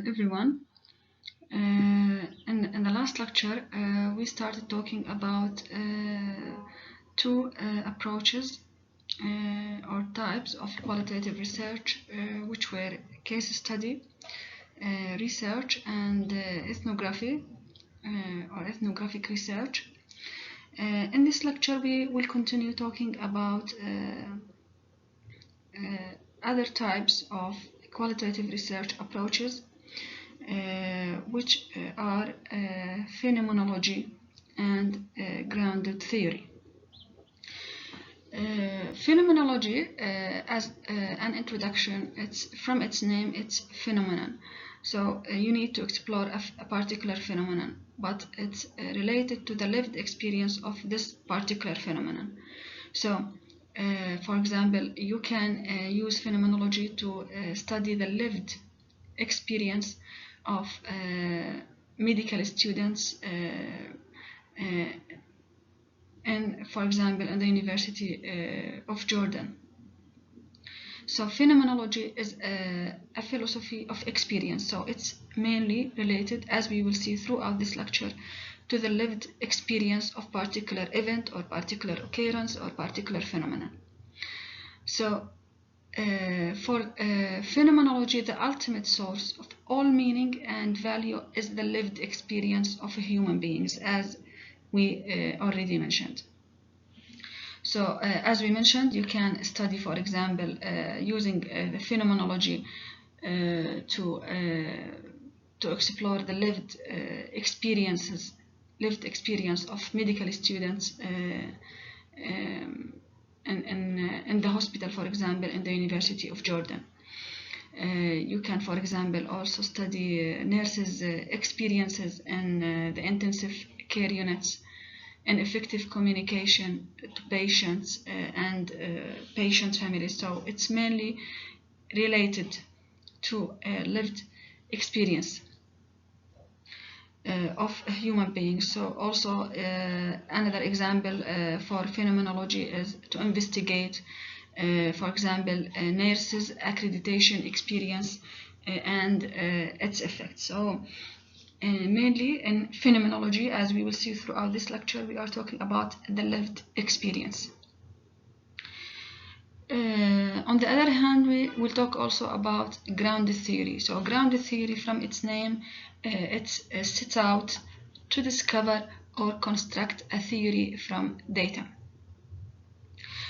everyone. In the last lecture, we started talking about two approaches or types of qualitative research, which were case study research and ethnography or ethnographic research. In this lecture, we will continue talking about other types of qualitative research approaches, which are phenomenology and grounded theory. Phenomenology, as an introduction, from its name, it's phenomenon. So you need to explore a particular phenomenon, but it's related to the lived experience of this particular phenomenon. So, for example, you can use phenomenology to study the lived experience of medical students and, for example, in the University of Jordan. So phenomenology is a philosophy of experience. So it's mainly related, as we will see throughout this lecture, to the lived experience of particular event or particular occurrence or particular phenomenon. So for phenomenology, the ultimate source of all meaning and value is the lived experience of human beings, as we already mentioned. So as we mentioned, you can study, for example, using the phenomenology to explore the lived experience of medical students in the hospital, for example, in the University of Jordan. You can, for example, also study nurses' experiences in the intensive care units and effective communication to patients and patient families. So it's mainly related to lived experience of human beings. So also another example for phenomenology is to investigate, for example, nurses' accreditation experience and its effects. So mainly in phenomenology, as we will see throughout this lecture, we are talking about the lived experience. On the other hand, we will talk also about grounded theory. So grounded theory, from its name, it sets out to discover or construct a theory from data.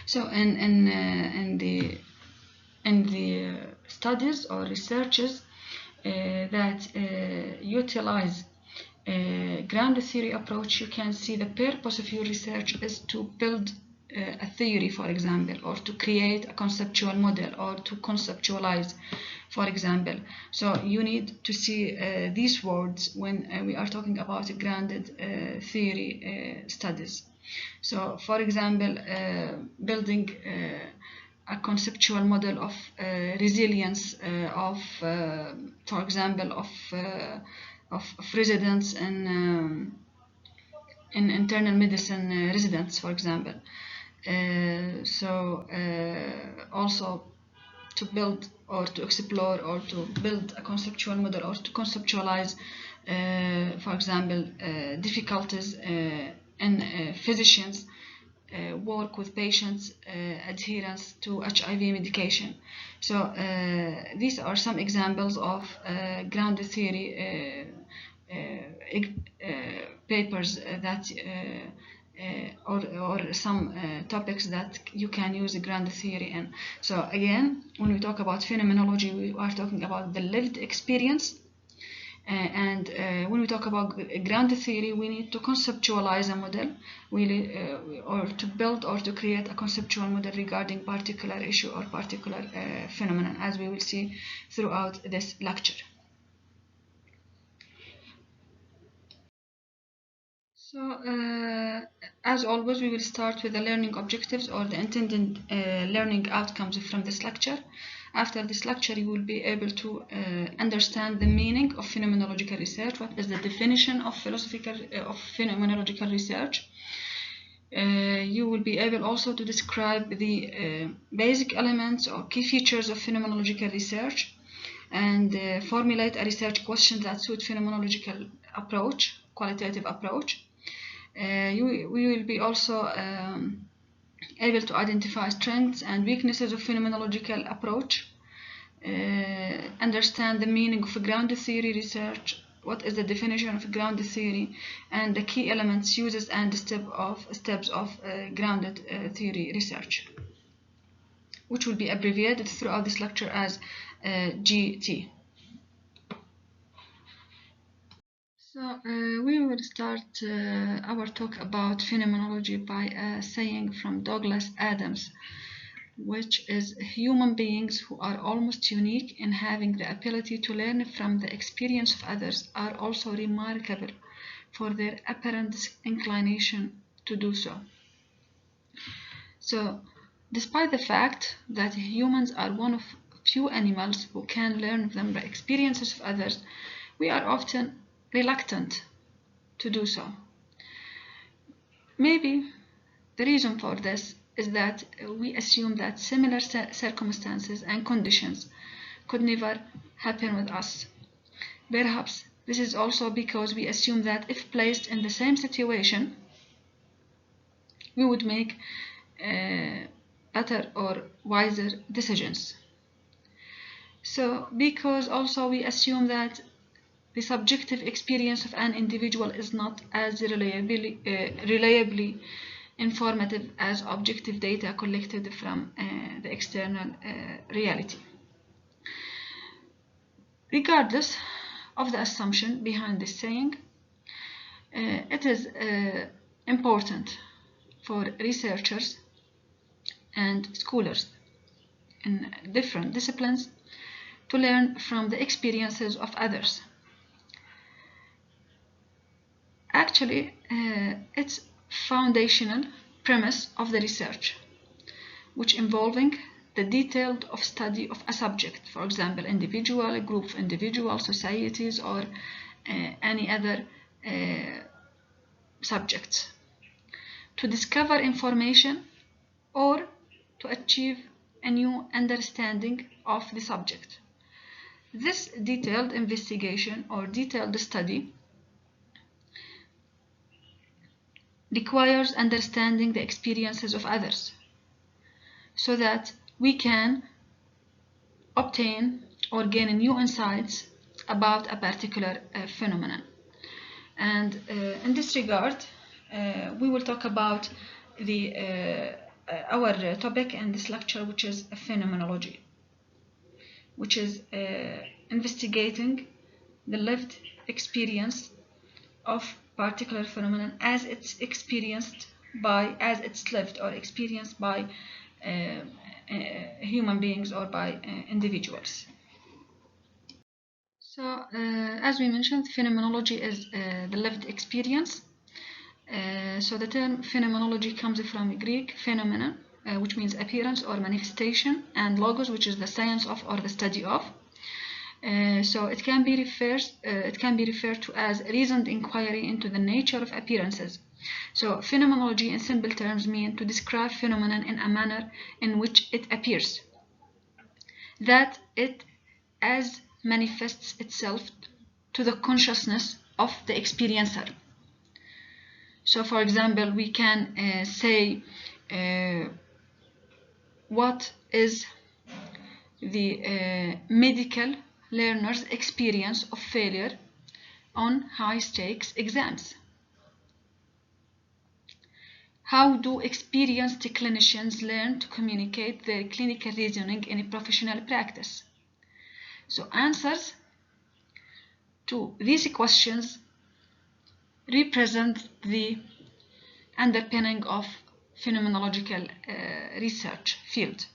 So in the studies or researches that utilize grounded theory approach, you can see the purpose of your research is to build a theory, for example, or to create a conceptual model, or to conceptualize, for example. So you need to see these words when we are talking about grounded theory studies. So, for example, building a conceptual model of resilience of, for example, of residents in internal medicine residents, for example. Also to build or to explore or to build a conceptual model or to conceptualize, for example, difficulties in physicians work with patients' adherence to HIV medication. So these are some examples of grounded theory papers that or some topics that you can use grounded theory in. So again, when we talk about phenomenology, we are talking about the lived experience. And when we talk about grounded theory, we need to conceptualize a model, or to build or to create a conceptual model regarding particular issue or particular phenomenon, as we will see throughout this lecture. So, as always, we will start with the learning objectives or the intended learning outcomes from this lecture. After this lecture, you will be able to understand the meaning of phenomenological research, what is the definition of phenomenological research. You will be able also to describe the basic elements or key features of phenomenological research. and formulate a research question that suits phenomenological approach, qualitative approach. We will be also able to identify strengths and weaknesses of phenomenological approach, understand the meaning of grounded theory research, what is the definition of grounded theory, and the key elements, uses, and steps of grounded theory research, which will be abbreviated throughout this lecture as GT. So we will start our talk about phenomenology by a saying from Douglas Adams, which is human beings who are almost unique in having the ability to learn from the experience of others are also remarkable for their apparent inclination to do so. So, despite the fact that humans are one of few animals who can learn from the experiences of others, we are often reluctant to do so. Maybe the reason for this is that we assume that similar circumstances and conditions could never happen with us. Perhaps this is also because we assume that if placed in the same situation, we would make better or wiser decisions. So, because also we assume that the subjective experience of an individual is not as reliably informative as objective data collected from the external reality. Regardless of the assumption behind this saying, it is important for researchers and scholars in different disciplines to learn from the experiences of others. Actually, it's foundational premise of the research, which involving the detailed study of a subject, for example, individual, a group of individuals, societies, or any other subjects, to discover information or to achieve a new understanding of the subject. This detailed investigation or detailed study requires understanding the experiences of others so that we can obtain or gain new insights about a particular phenomenon. And in this regard, we will talk about our topic in this lecture, which is phenomenology, which is investigating the lived experience of particular phenomenon as it's lived or experienced by human beings or by individuals. So, as we mentioned, phenomenology is the lived experience. So the term phenomenology comes from Greek phenomenon, which means appearance or manifestation, and logos, which is the science of or the study of. So it can be referred to as reasoned inquiry into the nature of appearances. So phenomenology in simple terms mean to describe phenomenon in a manner in which it appears, that it as manifests itself to the consciousness of the experiencer. So for example, we can say what is the medical learner's experience of failure on high-stakes exams. How do experienced clinicians learn to communicate their clinical reasoning in a professional practice? So answers to these questions represent the underpinning of phenomenological research field.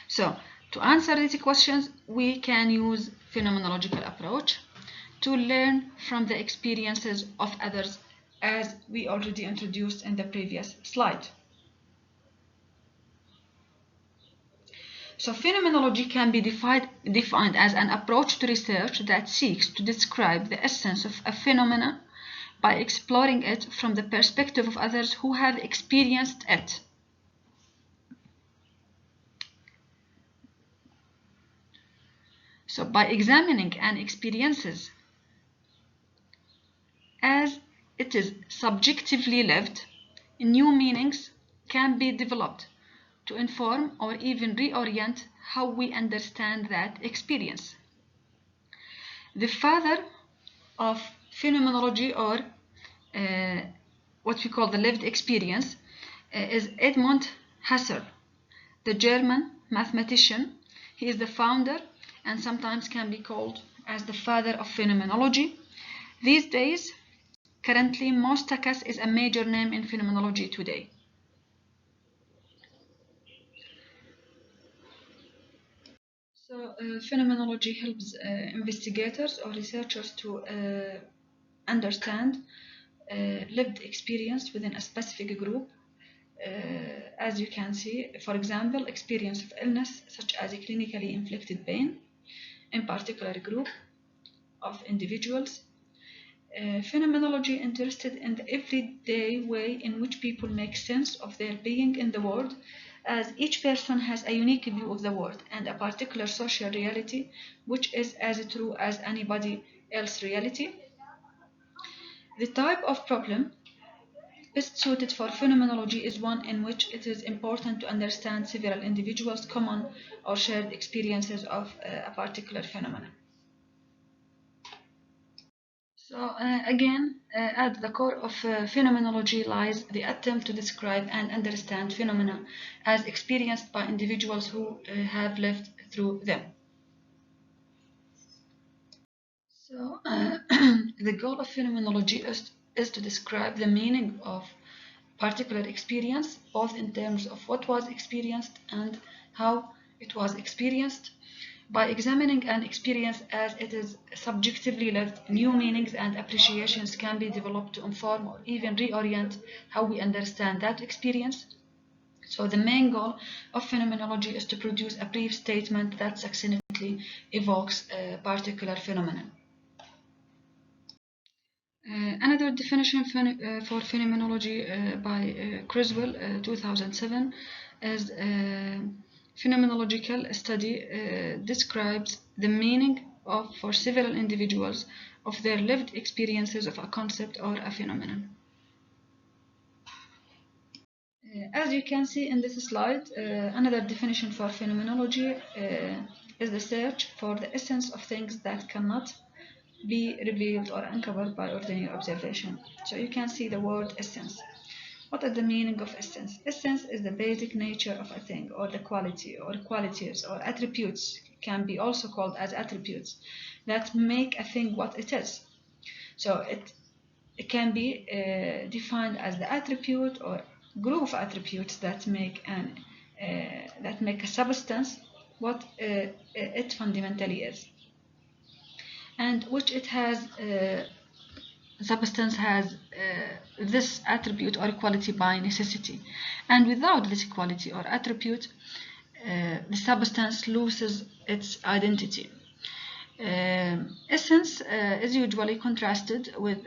So, to answer these questions, we can use phenomenological approach to learn from the experiences of others, as we already introduced in the previous slide. So, phenomenology can be defined as an approach to research that seeks to describe the essence of a phenomenon by exploring it from the perspective of others who have experienced it. So by examining an experiences as it is subjectively lived, new meanings can be developed to inform or even reorient how we understand that experience. The father of phenomenology, or what we call the lived experience, is Edmund Husserl, the German mathematician. He is the founder and sometimes can be called as the father of phenomenology. These days, currently, Mostakas is a major name in phenomenology today. So, phenomenology helps investigators or researchers to understand lived experience within a specific group. As you can see, for example, experience of illness such as a clinically inflicted pain in particular group of individuals. Phenomenology interested in the everyday way in which people make sense of their being in the world, as each person has a unique view of the world and a particular social reality which is as true as anybody else's reality. The type of problem best suited for phenomenology is one in which it is important to understand several individuals' common or shared experiences of a particular phenomenon. So again, at the core of phenomenology lies the attempt to describe and understand phenomena as experienced by individuals who have lived through them. So the goal of phenomenology is to describe the meaning of particular experience, both in terms of what was experienced and how it was experienced. By examining an experience as it is subjectively lived, new meanings and appreciations can be developed to inform or even reorient how we understand that experience. So the main goal of phenomenology is to produce a brief statement that succinctly evokes a particular phenomenon. Another definition for phenomenology by Criswell, 2007, is phenomenological study describes the meaning of, for several individuals, of their lived experiences of a concept or a phenomenon. As you can see in this slide, another definition for phenomenology is the search for the essence of things that cannot be revealed or uncovered by ordinary observation. So you can see the word essence. What is the meaning of essence? Essence is the basic nature of a thing, or the quality, or qualities, or attributes, can be also called as attributes, that make a thing what it is. So it can be defined as the attribute or group of attributes that make a substance what it fundamentally is, and which it has substance has this attribute or quality by necessity, and without this quality or attribute the substance loses its identity. Essence is usually contrasted with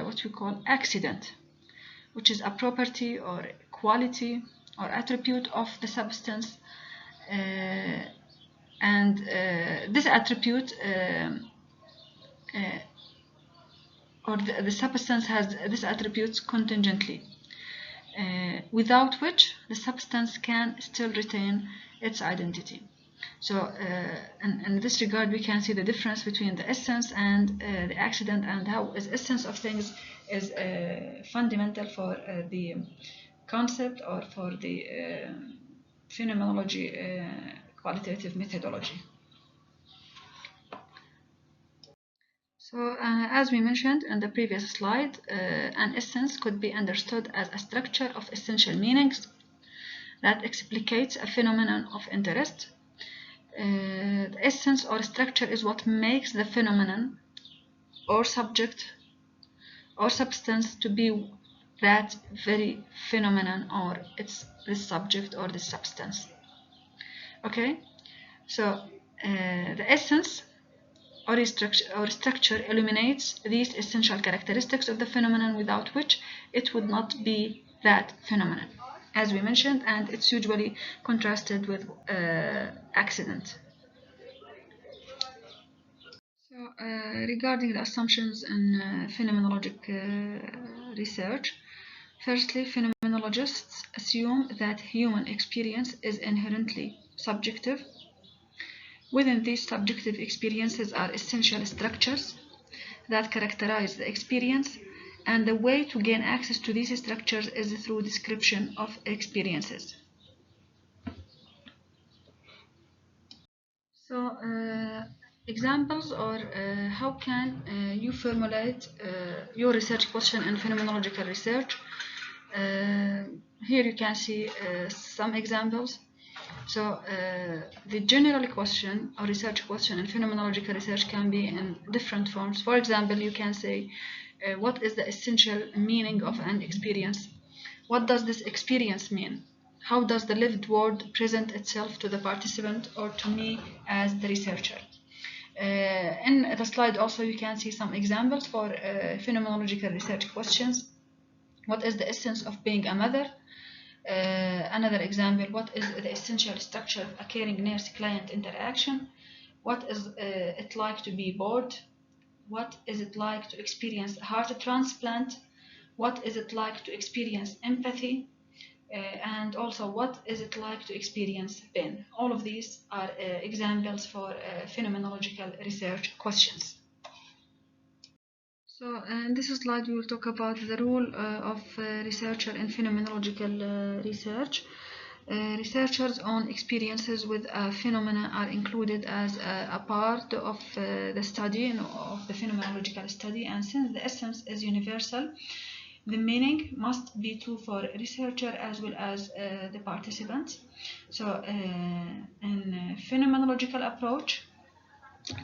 what we call accident, which is a property or quality or attribute of the substance, and this attribute or the substance has this attribute contingently, without which the substance can still retain its identity. So in this regard, we can see the difference between the essence and the accident, and how the essence of things is fundamental for the concept or for the phenomenology qualitative methodology. So as we mentioned in the previous slide, an essence could be understood as a structure of essential meanings that explicates a phenomenon of interest. The essence or structure is what makes the phenomenon or subject or substance to be that very phenomenon, or it's this subject or this substance. Okay, so the essence or structure illuminates these essential characteristics of the phenomenon, without which it would not be that phenomenon, as we mentioned, and it's usually contrasted with accident. regarding the assumptions in phenomenologic research, firstly, phenomenologists assume that human experience is inherently subjective. Within these subjective experiences are essential structures that characterize the experience, and the way to gain access to these structures is through description of experiences. So, examples, or how can you formulate your research question in phenomenological research? Here you can see some examples. So the general question or research question in phenomenological research can be in different forms. For example, you can say, what is the essential meaning of an experience? What does this experience mean? How does the lived world present itself to the participant or to me as the researcher? In the slide also you can see some examples for phenomenological research questions. What is the essence of being a mother? Another example, what is the essential structure of a caring nurse-client interaction? What is it like to be bored? What is it like to experience a heart transplant? What is it like to experience empathy? And also, what is it like to experience pain? All of these are examples for phenomenological research questions. So, in this slide, we will talk about the role of researcher in phenomenological research. Researchers' own experiences with phenomena are included as a part of the study and of the phenomenological study, and since the essence is universal, the meaning must be true for researcher as well as the participants. So, in phenomenological approach,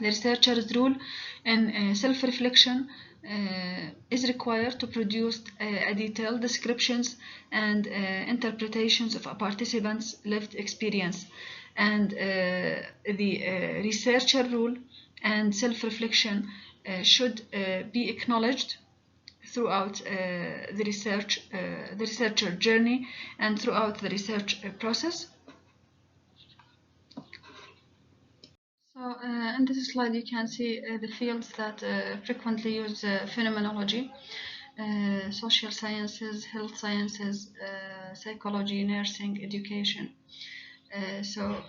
the researcher's role in self-reflection is required to produce detailed descriptions and interpretations of a participant's lived experience. And the researcher role and self-reflection should be acknowledged throughout the researcher journey and throughout the research process. So in this slide you can see the fields that frequently use phenomenology: social sciences, health sciences, psychology, nursing, education. So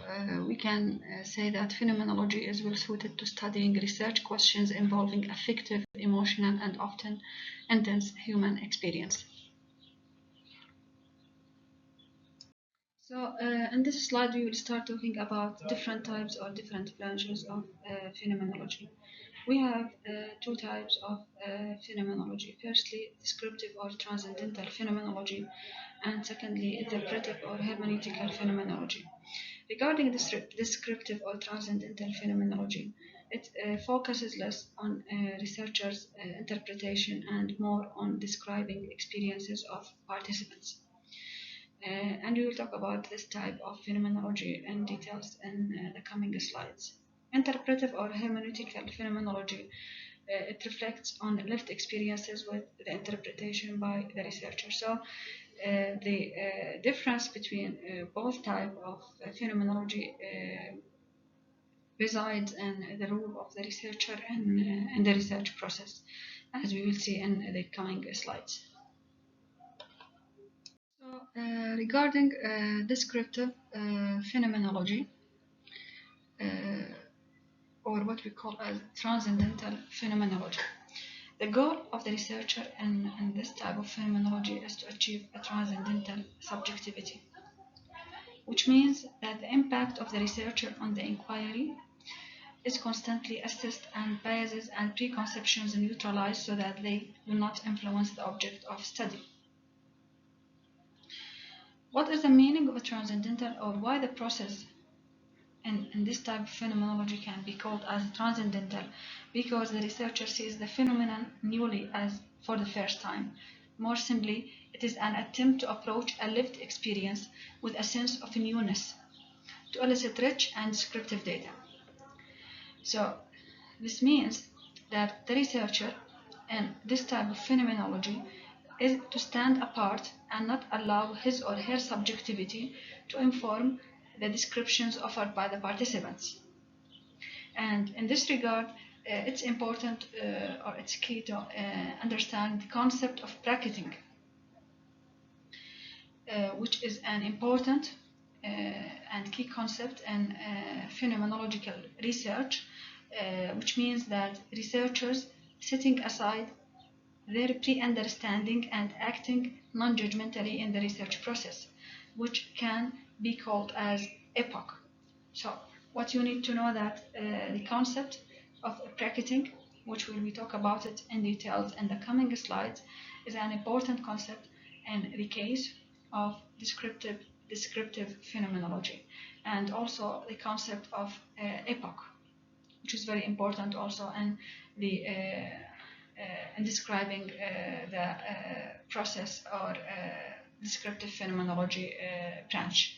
we can say that phenomenology is well suited to studying research questions involving affective, emotional, and often intense human experience. So in this slide we will start talking about different types or different branches of phenomenology. We have two types of phenomenology. Firstly, descriptive or transcendental phenomenology, and secondly, interpretive or hermeneutical phenomenology. Regarding this descriptive or transcendental phenomenology, it focuses less on researchers' interpretation and more on describing experiences of participants. And we will talk about this type of phenomenology in details in the coming slides. Interpretive or hermeneutical phenomenology, it reflects on lived experiences with the interpretation by the researcher. So the difference between both type of phenomenology resides in the role of the researcher and in the research process, as we will see in the coming slides. So, regarding descriptive phenomenology, or what we call as transcendental phenomenology, the goal of the researcher in this type of phenomenology is to achieve a transcendental subjectivity, which means that the impact of the researcher on the inquiry is constantly assessed and biases and preconceptions neutralized so that they do not influence the object of study. What is the meaning of a transcendental, or why the process in this type of phenomenology can be called as transcendental? Because the researcher sees the phenomenon newly as for the first time. More simply, it is an attempt to approach a lived experience with a sense of newness, to elicit rich and descriptive data. So this means that the researcher in this type of phenomenology is to stand apart and not allow his or her subjectivity to inform the descriptions offered by the participants. And in this regard, it's important or it's key to understand the concept of bracketing, which is an important and key concept in phenomenological research, which means that researchers setting aside their pre-understanding and acting non-judgmentally in the research process, which can be called as epoch. So what you need to know that the concept of bracketing, which we talk about it in details in the coming slides, is an important concept in the case of descriptive phenomenology, and also the concept of epoch, which is very important also in the in describing the process or descriptive phenomenology branch.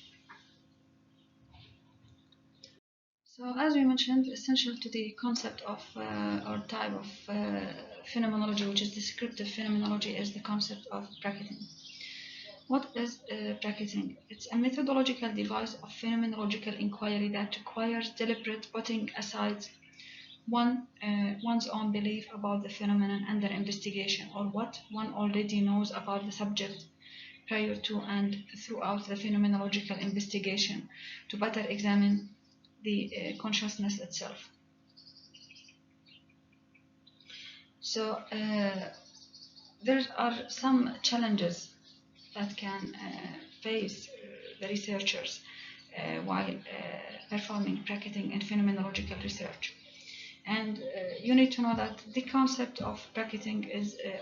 So as we mentioned, essential to the concept of or type of phenomenology, which is descriptive phenomenology, is the concept of bracketing. What is bracketing? It's a methodological device of phenomenological inquiry that requires deliberate putting aside one's own belief about the phenomenon under investigation, or what one already knows about the subject prior to and throughout the phenomenological investigation, to better examine the consciousness itself. So there are some challenges that can face the researchers while performing bracketing in phenomenological research. And you need to know that the concept of bracketing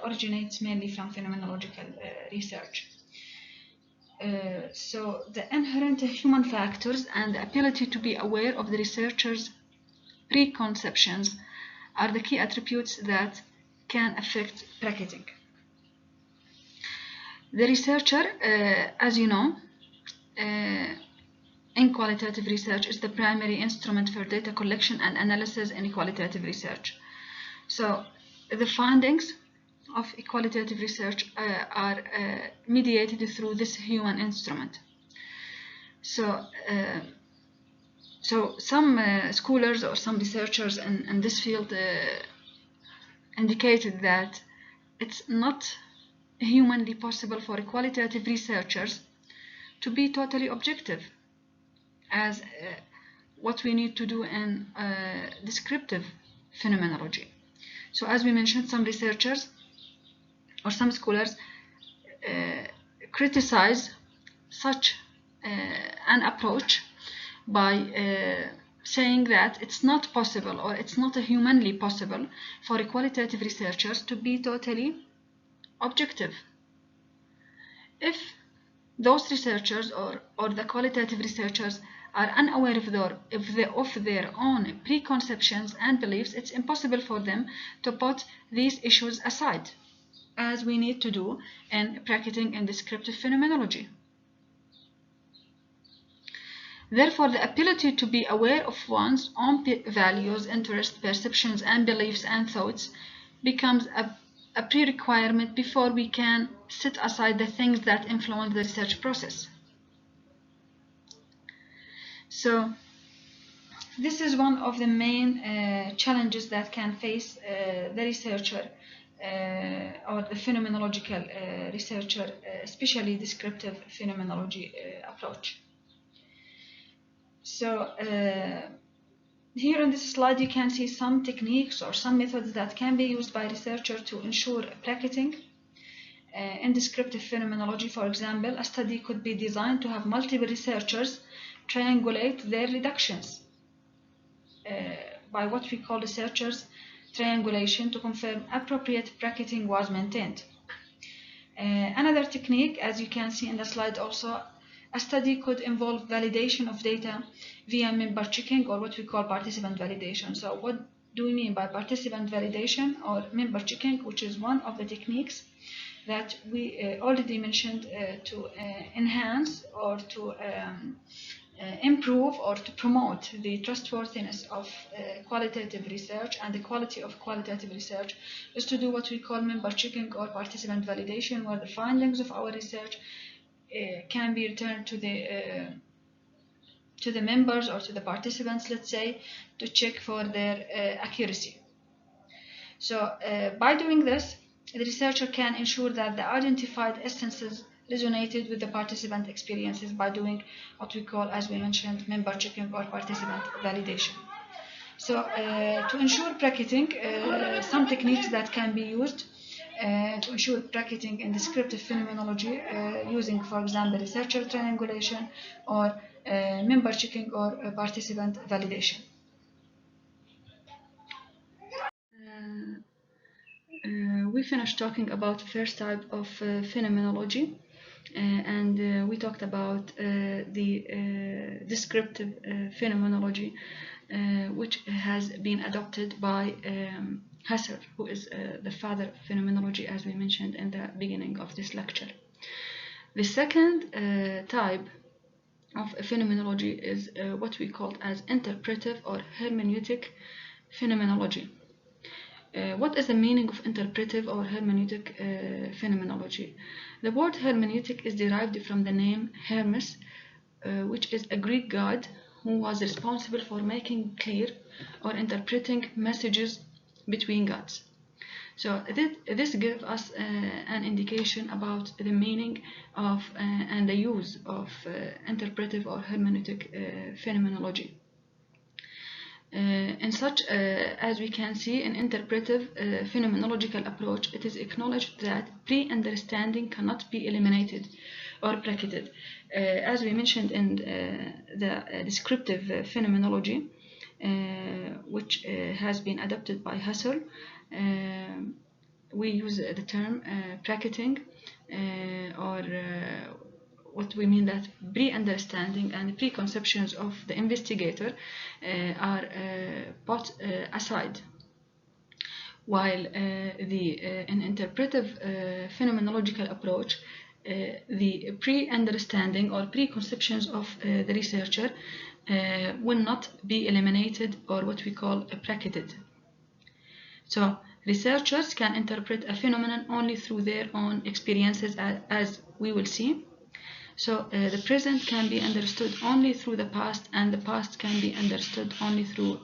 originates mainly from phenomenological research. So the inherent human factors and the ability to be aware of the researcher's preconceptions are the key attributes that can affect bracketing. The researcher, as you know, in qualitative research is the primary instrument for data collection and analysis in qualitative research. So the findings of qualitative research are mediated through this human instrument. So some scholars or some researchers in this field indicated that it's not humanly possible for qualitative researchers to be totally objective, as what we need to do in descriptive phenomenology. So as we mentioned, some researchers or some scholars criticize such an approach by saying that it's not possible, or it's not humanly possible for qualitative researchers to be totally objective. If those researchers or the qualitative researchers are unaware of their own preconceptions and beliefs, it's impossible for them to put these issues aside, as we need to do in bracketing and descriptive phenomenology. Therefore, the ability to be aware of one's own values, interests, perceptions, and beliefs and thoughts becomes a pre-requirement before we can set aside the things that influence the research process. So this is one of the main challenges that can face the researcher or the phenomenological researcher, especially descriptive phenomenology approach. So here on this slide you can see some techniques or some methods that can be used by researchers to ensure bracketing in descriptive phenomenology. For example, a study could be designed to have multiple researchers triangulate their reductions by what we call researchers triangulation to confirm appropriate bracketing was maintained. Another technique, as you can see in the slide also, a study could involve validation of data via member checking, or what we call participant validation. So what do we mean by participant validation or member checking, which is one of the techniques that we already mentioned to enhance or to improve or to promote the trustworthiness of qualitative research and the quality of qualitative research, is to do what we call member checking or participant validation, where the findings of our research can be returned to the members or to the participants, let's say, to check for their accuracy. So by doing this, the researcher can ensure that the identified essences resonated with the participant experiences by doing what we call, as we mentioned, member checking or participant validation. So to ensure bracketing, some techniques that can be used to ensure bracketing in descriptive phenomenology using, for example, researcher triangulation or member checking or participant validation. We finished talking about the first type of phenomenology, and we talked about the descriptive phenomenology, which has been adopted by Husserl, who is the father of phenomenology, as we mentioned in the beginning of this lecture. The second type of phenomenology is what we call as interpretive or hermeneutic phenomenology. What is the meaning of interpretive or hermeneutic phenomenology? The word hermeneutic is derived from the name Hermes, which is a Greek god who was responsible for making clear or interpreting messages between gods. So this gives us an indication about the meaning of and the use of interpretive or hermeneutic phenomenology. In such, as we can see, in interpretive phenomenological approach, it is acknowledged that pre-understanding cannot be eliminated or bracketed. As we mentioned in the descriptive phenomenology, which has been adopted by Husserl, we use the term bracketing or what we mean that pre-understanding and preconceptions of the investigator are put aside, while in interpretive phenomenological approach, the pre-understanding or preconceptions of the researcher will not be eliminated or what we call bracketed. So researchers can interpret a phenomenon only through their own experiences, as we will see. So the present can be understood only through the past, and the past can be understood only through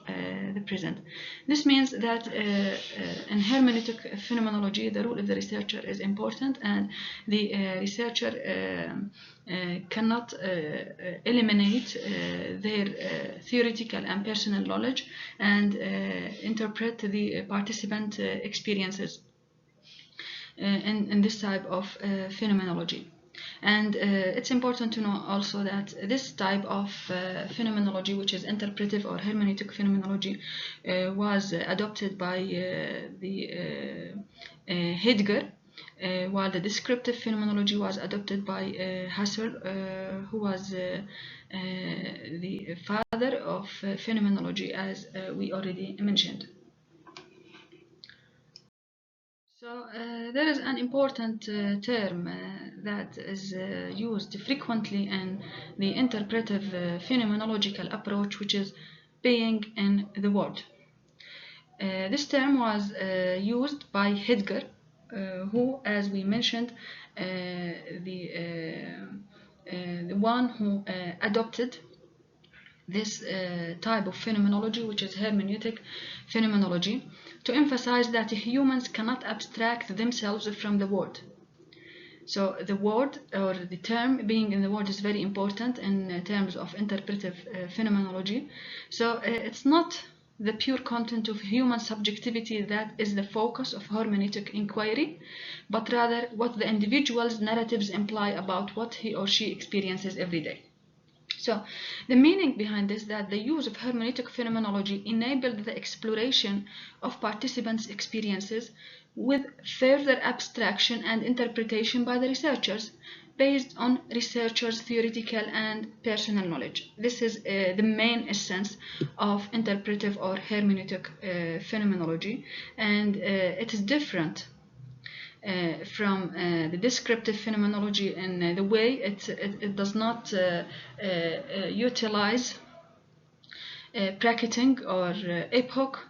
the present. This means that in hermeneutic phenomenology, the role of the researcher is important, and the researcher cannot eliminate their theoretical and personal knowledge and interpret the participant experiences in this type of phenomenology. And it's important to know also that this type of phenomenology, which is interpretive or hermeneutic phenomenology, was adopted by Heidegger, while the descriptive phenomenology was adopted by Husserl, who was the father of phenomenology, as we already mentioned. So there is an important term that is used frequently in the interpretive phenomenological approach, which is being in the world. This term was used by Heidegger, who, as we mentioned, the one who adopted this type of phenomenology, which is hermeneutic phenomenology, to emphasize that humans cannot abstract themselves from the world. So the word or the term being in the world is very important in terms of interpretive phenomenology. So it's not the pure content of human subjectivity that is the focus of hermeneutic inquiry, but rather what the individual's narratives imply about what he or she experiences every day. So the meaning behind this is that the use of hermeneutic phenomenology enabled the exploration of participants' experiences with further abstraction and interpretation by the researchers based on researchers' theoretical and personal knowledge. This is the main essence of interpretive or hermeneutic phenomenology, and it is different from the descriptive phenomenology in the way it does not utilize bracketing or epoch,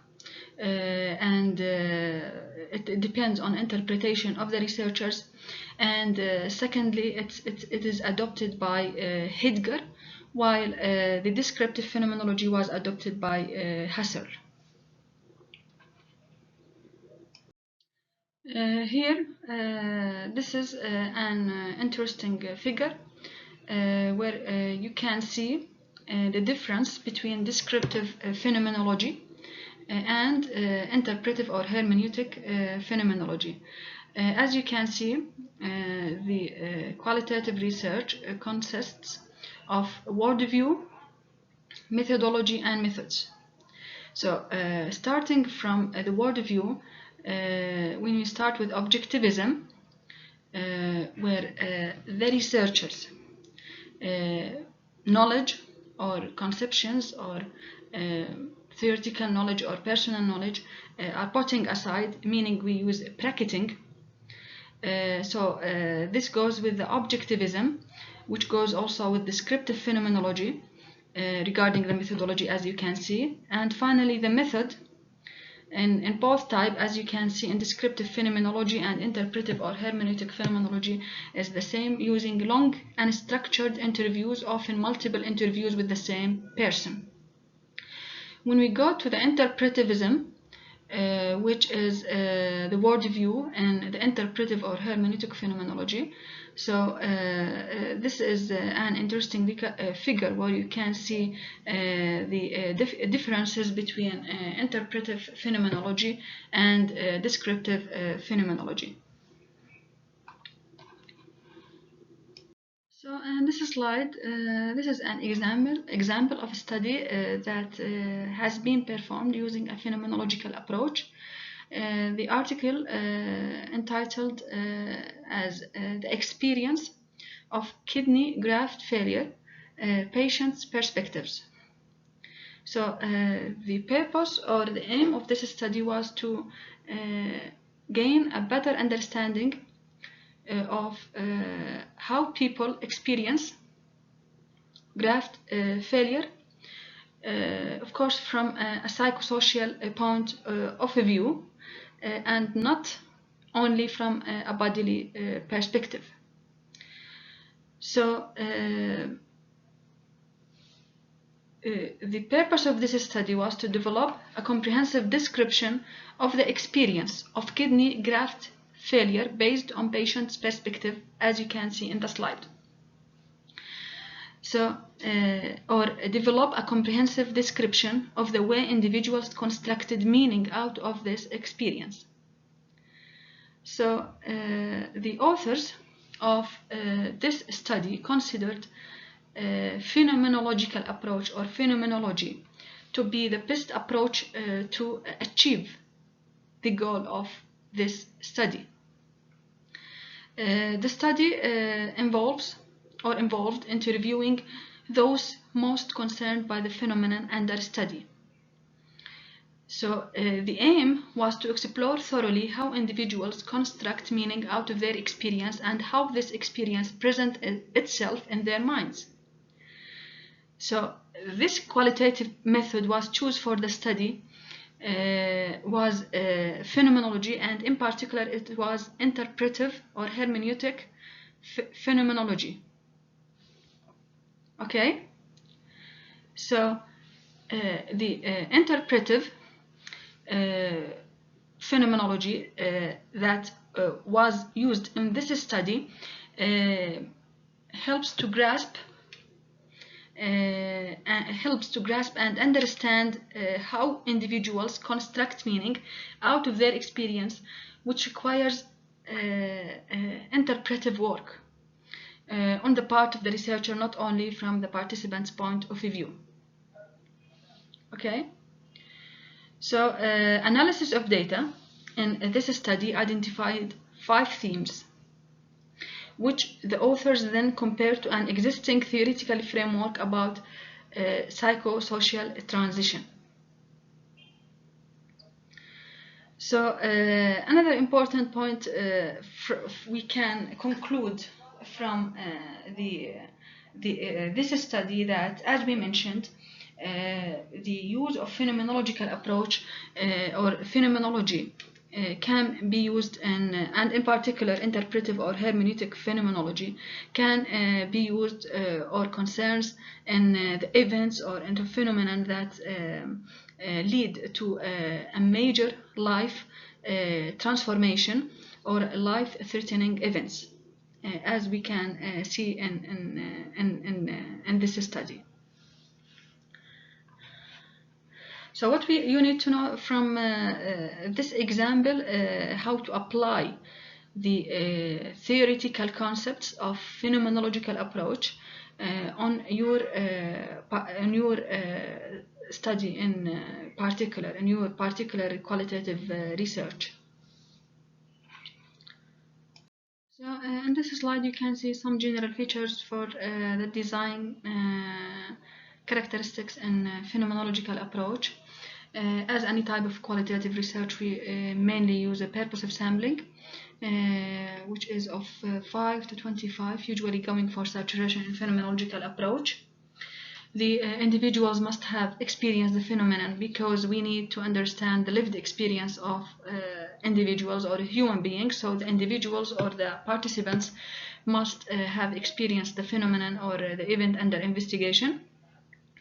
and it depends on interpretation of the researchers. And secondly, it is adopted by Heidegger, while the descriptive phenomenology was adopted by Husserl. Here, this is an interesting figure where you can see the difference between descriptive phenomenology and interpretive or hermeneutic phenomenology. As you can see, the qualitative research consists of worldview, methodology, and methods. So, starting from the worldview, when we start with objectivism, where the researchers' knowledge or conceptions or theoretical knowledge or personal knowledge are putting aside, meaning we use bracketing. This goes with the objectivism, which goes also with descriptive phenomenology regarding the methodology, as you can see. And finally, the method in both type, as you can see in descriptive phenomenology and interpretive or hermeneutic phenomenology, is the same, using long and structured interviews, often multiple interviews with the same person. When we go to the interpretivism, which is the worldview and the interpretive or hermeneutic phenomenology. So this is an interesting figure where you can see the differences between interpretive phenomenology and descriptive phenomenology. So, in this slide, this is an example of a study that has been performed using a phenomenological approach. The article entitled as The Experience of Kidney Graft Failure, Patients' Perspectives. So the purpose or the aim of this study was to gain a better understanding of how people experience graft failure, of course from a psychosocial point of view, and not only from a bodily perspective. So the purpose of this study was to develop a comprehensive description of the experience of kidney graft failure based on patient's perspective, as you can see in the slide. So, or develop a comprehensive description of the way individuals constructed meaning out of this experience. So, the authors of this study considered phenomenological approach or phenomenology to be the best approach to achieve the goal of this study. The study involved interviewing those most concerned by the phenomenon under study. So the aim was to explore thoroughly how individuals construct meaning out of their experience and how this experience presents itself in their minds. So this qualitative method was chosen for the study was phenomenology, and in particular it was interpretive or hermeneutic phenomenology. Okay, so the interpretive phenomenology that was used in this study helps to grasp and understand how individuals construct meaning out of their experience, which requires interpretive work on the part of the researcher, not only from the participant's point of view. Okay, so analysis of data in this study identified 5 themes, which the authors then compared to an existing theoretical framework about psychosocial transition. So another important point we can conclude from this study that, as we mentioned, the use of phenomenological approach or phenomenology can be used in, and in particular interpretive or hermeneutic phenomenology can be used or concerns in the events or in the phenomenon that lead to a major life transformation or life-threatening events, as we can see in this study. So what you need to know from this example, how to apply the theoretical concepts of phenomenological approach on your study in particular, in your particular qualitative research. So in this slide you can see some general features for the design characteristics in phenomenological approach. As any type of qualitative research, we mainly use a purposive sampling, which is of 5 to 25, usually going for saturation in phenomenological approach. The individuals must have experienced the phenomenon, because we need to understand the lived experience of individuals or human beings. So the individuals or the participants must have experienced the phenomenon or the event under investigation.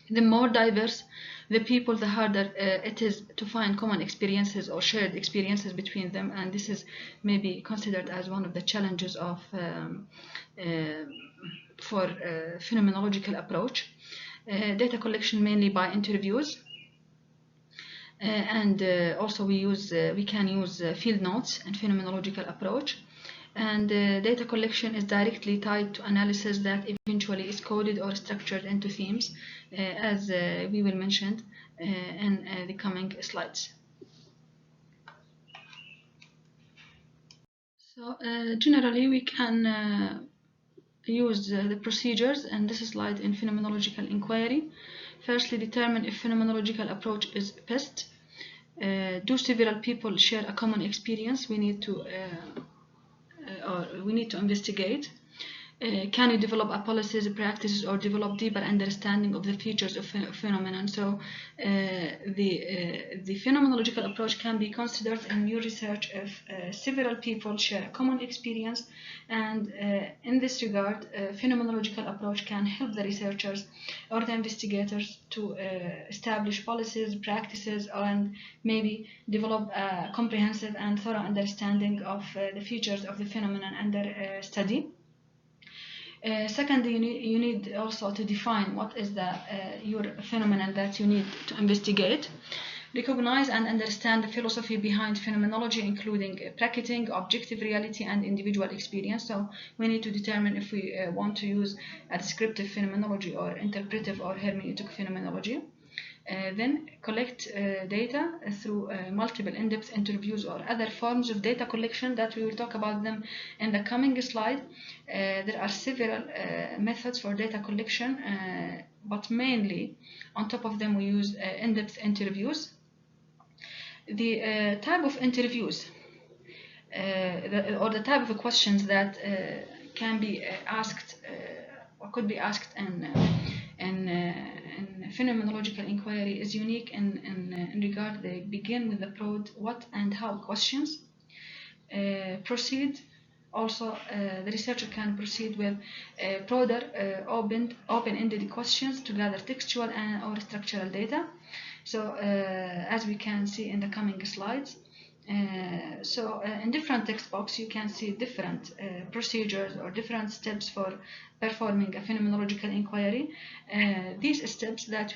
The more diverse the people, the harder it is to find common experiences or shared experiences between them, and this is maybe considered as one of the challenges of for phenomenological approach. Data collection mainly by interviews, and also we can use field notes in phenomenological approach. And data collection is directly tied to analysis that eventually is coded or structured into themes, as we will mention in the coming slides. So generally we can use the procedures in this slide in phenomenological inquiry. Firstly, determine if phenomenological approach is best. Do several people share a common experience? We need to investigate. Can you develop a policies, practices, or develop deeper understanding of the features of phenomenon? So the phenomenological approach can be considered in your research if several people share a common experience, and in this regard, phenomenological approach can help the researchers or the investigators to establish policies, practices, and maybe develop a comprehensive and thorough understanding of the features of the phenomenon under study. Secondly, you need also to define what is the your phenomenon that you need to investigate. Recognize and understand the philosophy behind phenomenology, including bracketing, objective reality, and individual experience. So we need to determine if we want to use a descriptive phenomenology or interpretive or hermeneutic phenomenology. Then collect data through multiple in-depth interviews or other forms of data collection that we will talk about them in the coming slide. There are several methods for data collection, but mainly on top of them we use in-depth interviews. The type of interviews or the type of questions that can be asked or could be asked in phenomenological inquiry is unique in regard they begin with the broad what and how questions. Also, the researcher can proceed with broader open-ended questions to gather textual and or structural data. So as we can see in the coming slides, in different textbooks you can see different procedures or different steps for performing a phenomenological inquiry. These steps that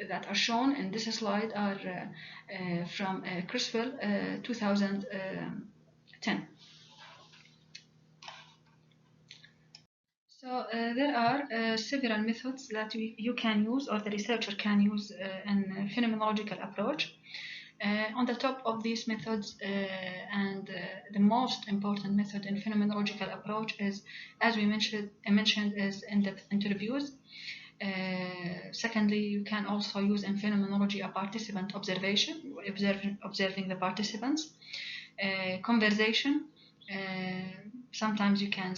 that are shown in this slide are from Criswell 2010. So there are several methods that you can use or the researcher can use in phenomenological approach. On the top of these methods and the most important method in phenomenological approach is, as we mentioned, is in-depth interviews. Secondly, you can also use in phenomenology a participant observation, observing the participants. Conversation. Sometimes you can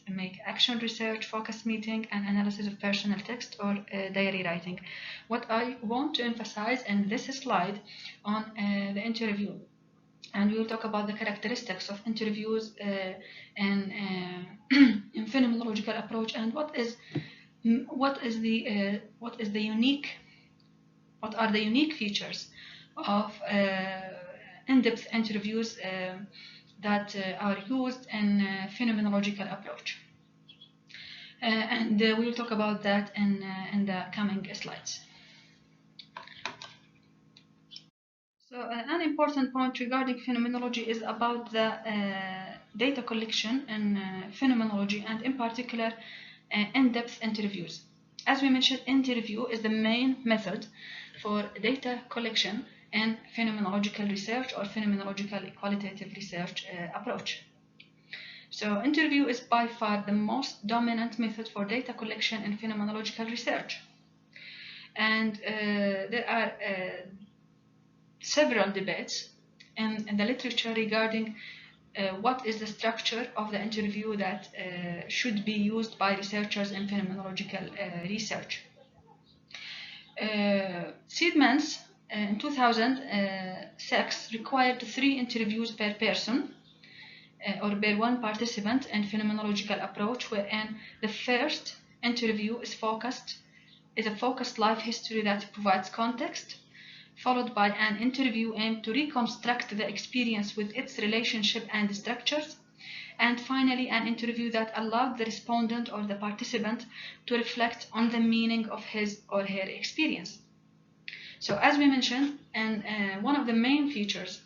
make action research, focus meeting, and analysis of personal text or diary writing. What I want to emphasize in this slide on the interview, and we will talk about the characteristics of interviews in phenomenological approach, and what are the unique features of in-depth interviews that are used in phenomenological approach. And we will talk about that in the coming slides. So an important point regarding phenomenology is about the data collection in phenomenology, and in particular in-depth interviews. As we mentioned, interview is the main method for data collection in phenomenological research or phenomenological qualitative research approach. So interview is by far the most dominant method for data collection in phenomenological research. And there are several debates in the literature regarding what is the structure of the interview that should be used by researchers in phenomenological research. Seidmans in 2006 required 3 interviews per person or per one participant in phenomenological approach, wherein the first interview is a focused life history that provides context, followed by an interview aimed to reconstruct the experience with its relationship and structures, and finally an interview that allowed the respondent or the participant to reflect on the meaning of his or her experience. So as we mentioned, and one of the main features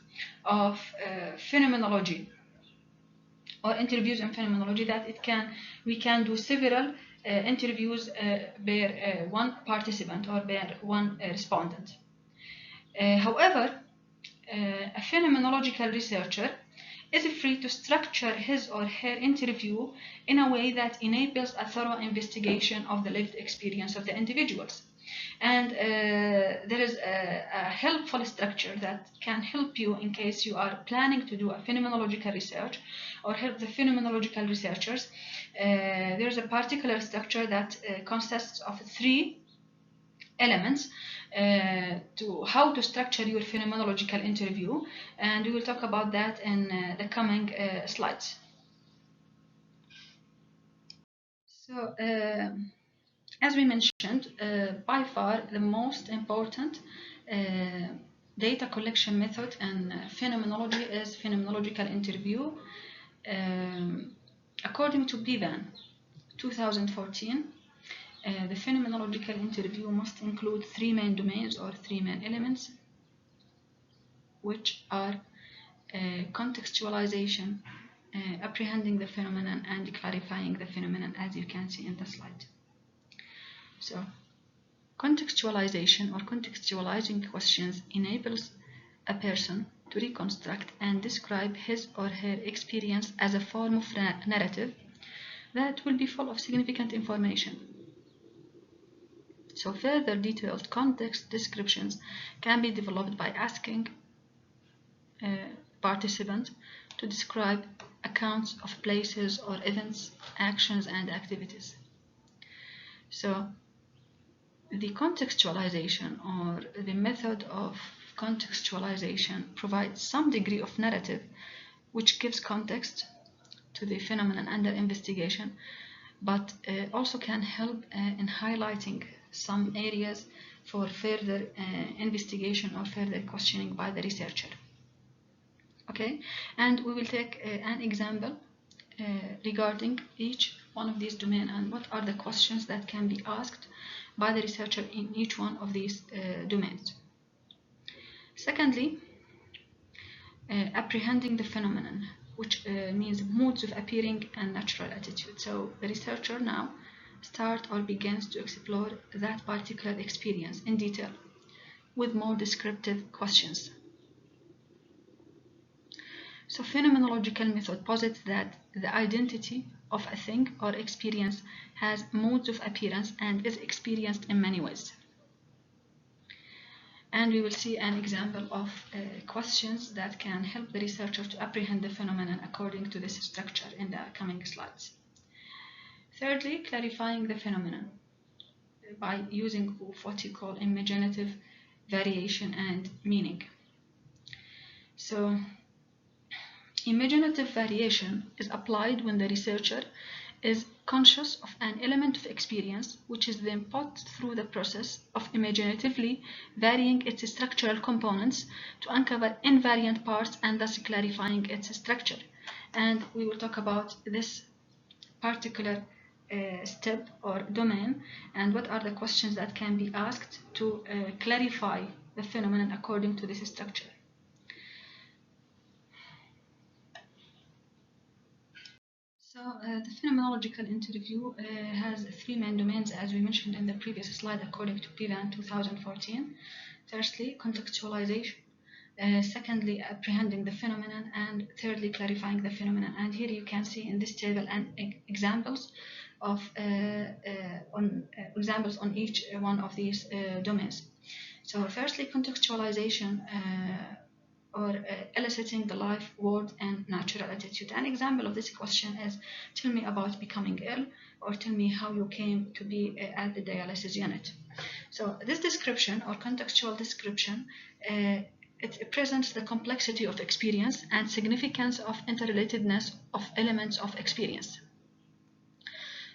of phenomenology or interviews in phenomenology that we can do several interviews per one participant or per one respondent. However, a phenomenological researcher is free to structure his or her interview in a way that enables a thorough investigation of the lived experience of the individuals. And there is a helpful structure that can help you in case you are planning to do a phenomenological research or help the phenomenological researchers. There's a particular structure that consists of 3 elements to how to structure your phenomenological interview, and we will talk about that in the coming slides. So as we mentioned, by far the most important data collection method in phenomenology is phenomenological interview. According to Bevan 2014, the phenomenological interview must include 3 main domains or 3 main elements, which are contextualization, apprehending the phenomenon, and clarifying the phenomenon, as you can see in the slide. So, contextualization or contextualizing questions enables a person to reconstruct and describe his or her experience as a form of narrative that will be full of significant information. So further detailed context descriptions can be developed by asking participants to describe accounts of places or events, actions, and activities. So the contextualization or the method of contextualization provides some degree of narrative which gives context to the phenomenon under investigation, but also can help in highlighting some areas for further investigation or further questioning by the researcher. Okay, and we will take an example regarding each one of these domains and what are the questions that can be asked by the researcher in each one of these domains. Secondly, apprehending the phenomenon, which means modes of appearing and natural attitude. So the researcher now starts or begins to explore that particular experience in detail with more descriptive questions. So phenomenological method posits that the identity of a thing or experience has modes of appearance and is experienced in many ways. And we will see an example of questions that can help the researcher to apprehend the phenomenon according to this structure in the coming slides. Thirdly, clarifying the phenomenon by using what you call imaginative variation and meaning. So imaginative variation is applied when the researcher is conscious of an element of experience, which is then put through the process of imaginatively varying its structural components to uncover invariant parts and thus clarifying its structure. And we will talk about this particular step or domain and what are the questions that can be asked to clarify the phenomenon according to this structure. So the phenomenological interview has three main domains as we mentioned in the previous slide according to Pivan 2014. Firstly, contextualization. Secondly, apprehending the phenomenon, and thirdly, clarifying the phenomenon. And here you can see in this table examples of examples on each one of these domains. So, firstly, contextualization or eliciting the life, word, and natural attitude. An example of this question is: tell me about becoming ill, or tell me how you came to be at the dialysis unit. So, this description or contextual description. It presents the complexity of experience and significance of interrelatedness of elements of experience.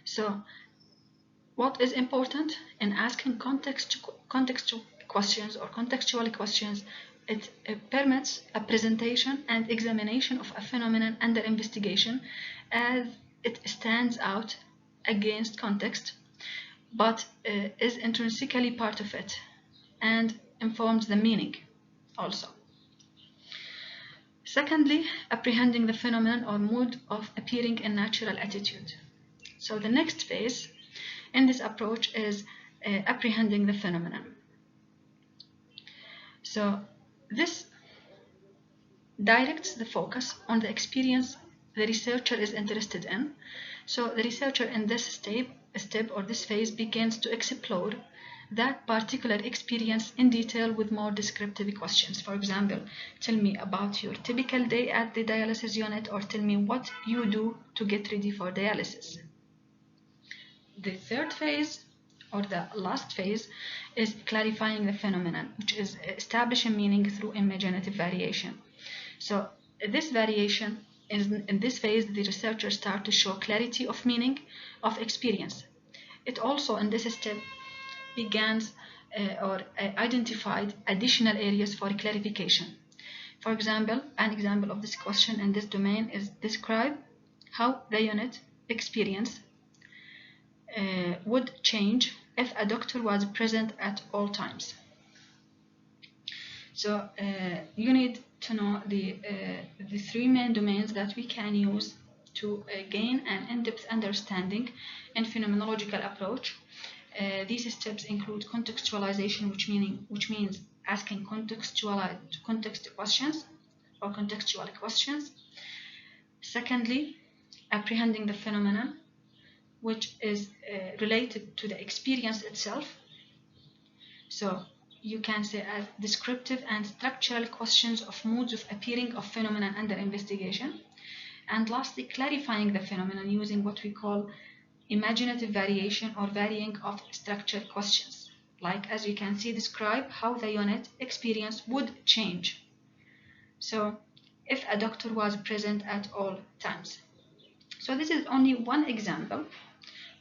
So, what is important in asking contextual questions or contextual questions? It permits a presentation and examination of a phenomenon under investigation as it stands out against context, but is intrinsically part of it and informs the meaning also. Secondly, apprehending the phenomenon or mood of appearing in natural attitude. So the next phase in this approach is apprehending the phenomenon. So this directs the focus on the experience the researcher is interested in. So the researcher in this step or this phase begins to explore that particular experience in detail with more descriptive questions. For example, tell me about your typical day at the dialysis unit, or tell me what you do to get ready for dialysis. The third phase or the last phase is clarifying the phenomenon, which is establishing meaning through imaginative variation. So this variation is in this phase the researchers start to show clarity of meaning of experience. It also in this step begins or identified additional areas for clarification. For example, an example of this question in this domain is: describe how the unit experience would change if a doctor was present at all times. So you need to know the three main domains that we can use to gain an in-depth understanding in phenomenological approach. These steps include contextualization, which means asking context questions or contextual questions. Secondly, apprehending the phenomenon, which is related to the experience itself. So you can say as descriptive and structural questions of modes of appearing of phenomenon under investigation. And lastly, clarifying the phenomenon using what we call imaginative variation or varying of structure questions. Like, as you can see, describe how the unit experience would change. So, if a doctor was present at all times. So this is only one example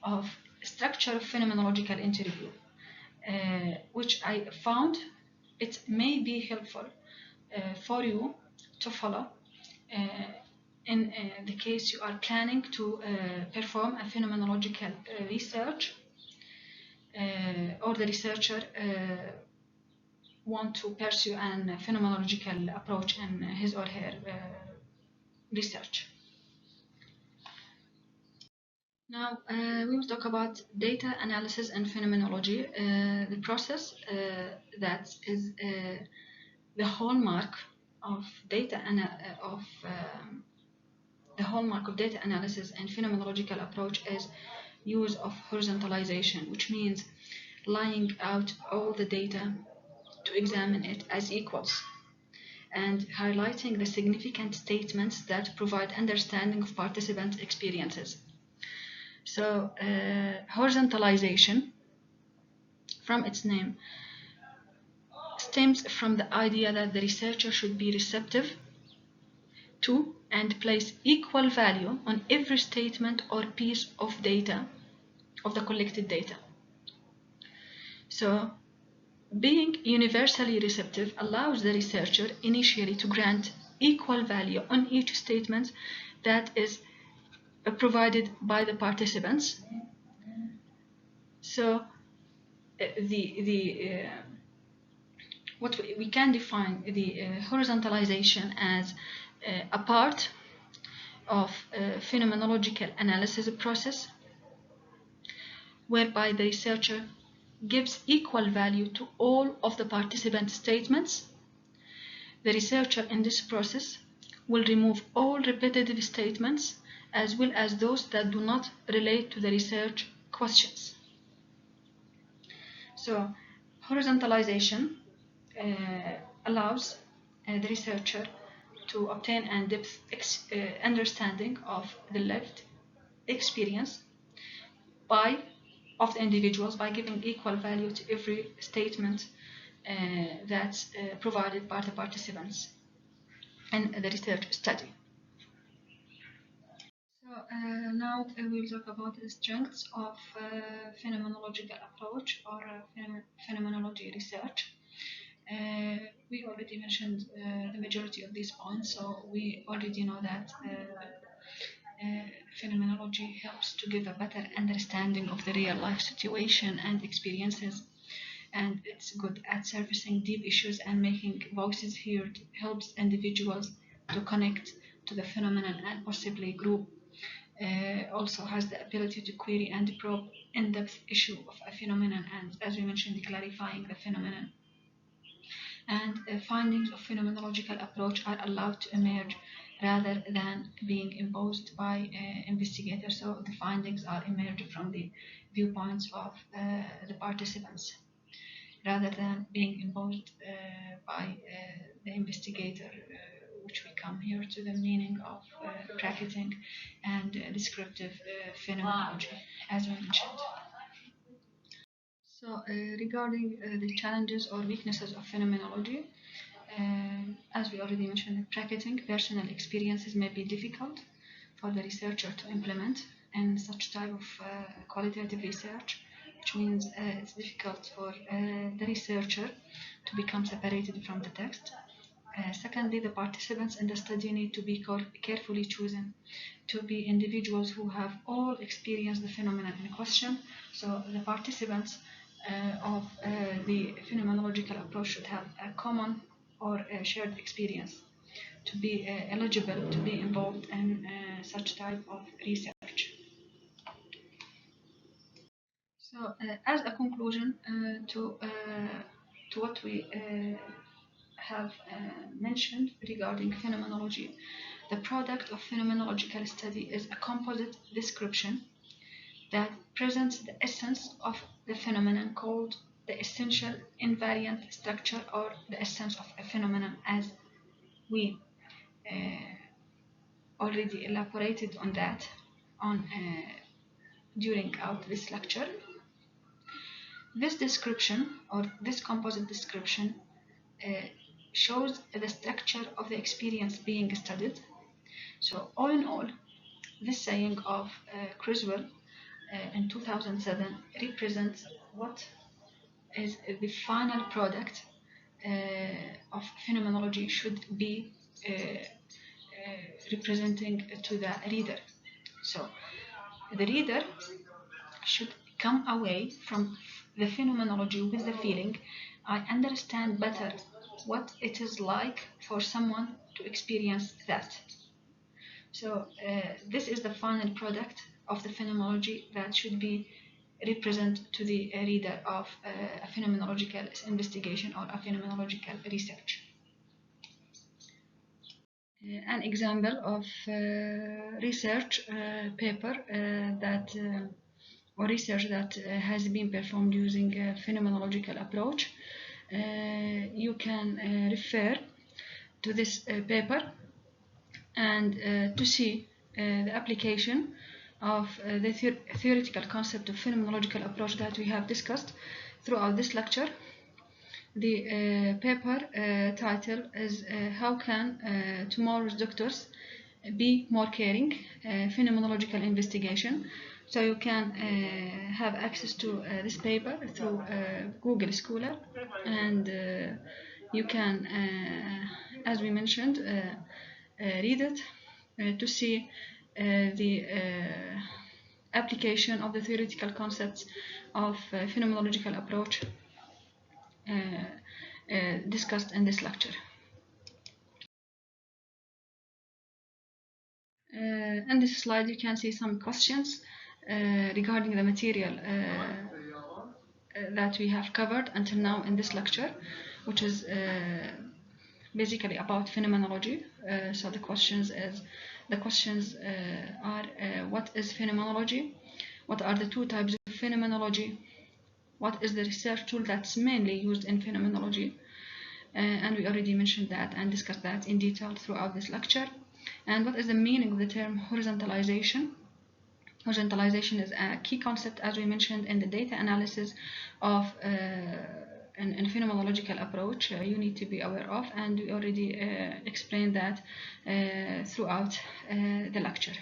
of structure of phenomenological interview, which I found it may be helpful for you to follow in the case you are planning to perform a phenomenological research, or the researcher want to pursue a phenomenological approach in his or her research. Now we will talk about data analysis and phenomenology, the process that is the hallmark of data analysis and phenomenological approach is use of horizontalization, which means laying out all the data to examine it as equals and highlighting the significant statements that provide understanding of participant experiences. So horizontalization, from its name, stems from the idea that the researcher should be receptive to and place equal value on every statement or piece of data, of the collected data. So being universally receptive allows the researcher initially to grant equal value on each statement that is provided by the participants. So what we can define the horizontalization as a part of a phenomenological analysis process whereby the researcher gives equal value to all of the participant statements. The researcher in this process will remove all repetitive statements as well as those that do not relate to the research questions. So horizontalization allows the researcher to obtain an in-depth understanding of the lived experience of the individuals by giving equal value to every statement that's provided by the participants in the research study. So now we'll talk about the strengths of phenomenological approach or phenomenology research. We already mentioned the majority of these points, so we already know that phenomenology helps to give a better understanding of the real life situation and experiences, and it's good at surfacing deep issues and making voices heard, helps individuals to connect to the phenomenon and possibly group. Also has the ability to query and probe in-depth issue of a phenomenon, and as we mentioned, clarifying the phenomenon. And findings of phenomenological approach are allowed to emerge rather than being imposed by investigators. So the findings are emerged from the viewpoints of the participants rather than being imposed by the investigator, which we come here to the meaning of bracketing and descriptive phenomenology, as we mentioned. So regarding the challenges or weaknesses of phenomenology, as we already mentioned, bracketing personal experiences may be difficult for the researcher to implement in such type of qualitative research, which means it's difficult for the researcher to become separated from the text. Secondly, the participants in the study need to be carefully chosen to be individuals who have all experienced the phenomenon in question. So the participants of the phenomenological approach should have a common or a shared experience to be eligible to be involved in such type of research. So as a conclusion to what we have mentioned regarding phenomenology, the product of phenomenological study is a composite description that presents the essence of the phenomenon called the essential invariant structure or the essence of a phenomenon, as we already elaborated on that during this lecture. This description or this composite description shows the structure of the experience being studied. So all in all, this saying of Criswell in 2007 represents what is the final product of phenomenology should be representing to the reader. So the reader should come away from the phenomenology with the feeling, I understand better what it is like for someone to experience that. So this is the final product of the phenomenology that should be represent to the reader of a phenomenological investigation or a phenomenological research. An example of research paper that or research that has been performed using a phenomenological approach. You can refer to this paper and to see the application of the theoretical concept of phenomenological approach that we have discussed throughout this lecture. The paper title is How Can Tomorrow's Doctors Be More Caring? Phenomenological Investigation. So you can have access to this paper through Google Scholar, and you can, as we mentioned, read it to see the application of the theoretical concepts of phenomenological approach discussed in this lecture. In this slide you can see some questions regarding the material that we have covered until now in this lecture, which is basically about phenomenology. So the questions are what is phenomenology? What are the two types of phenomenology? What is the research tool that's mainly used in phenomenology? And we already mentioned that and discussed that in detail throughout this lecture. And what is the meaning of the term horizontalization? Horizontalization is a key concept, as we mentioned, in the data analysis of an phenomenological approach you need to be aware of, and we already explained that throughout the lecture.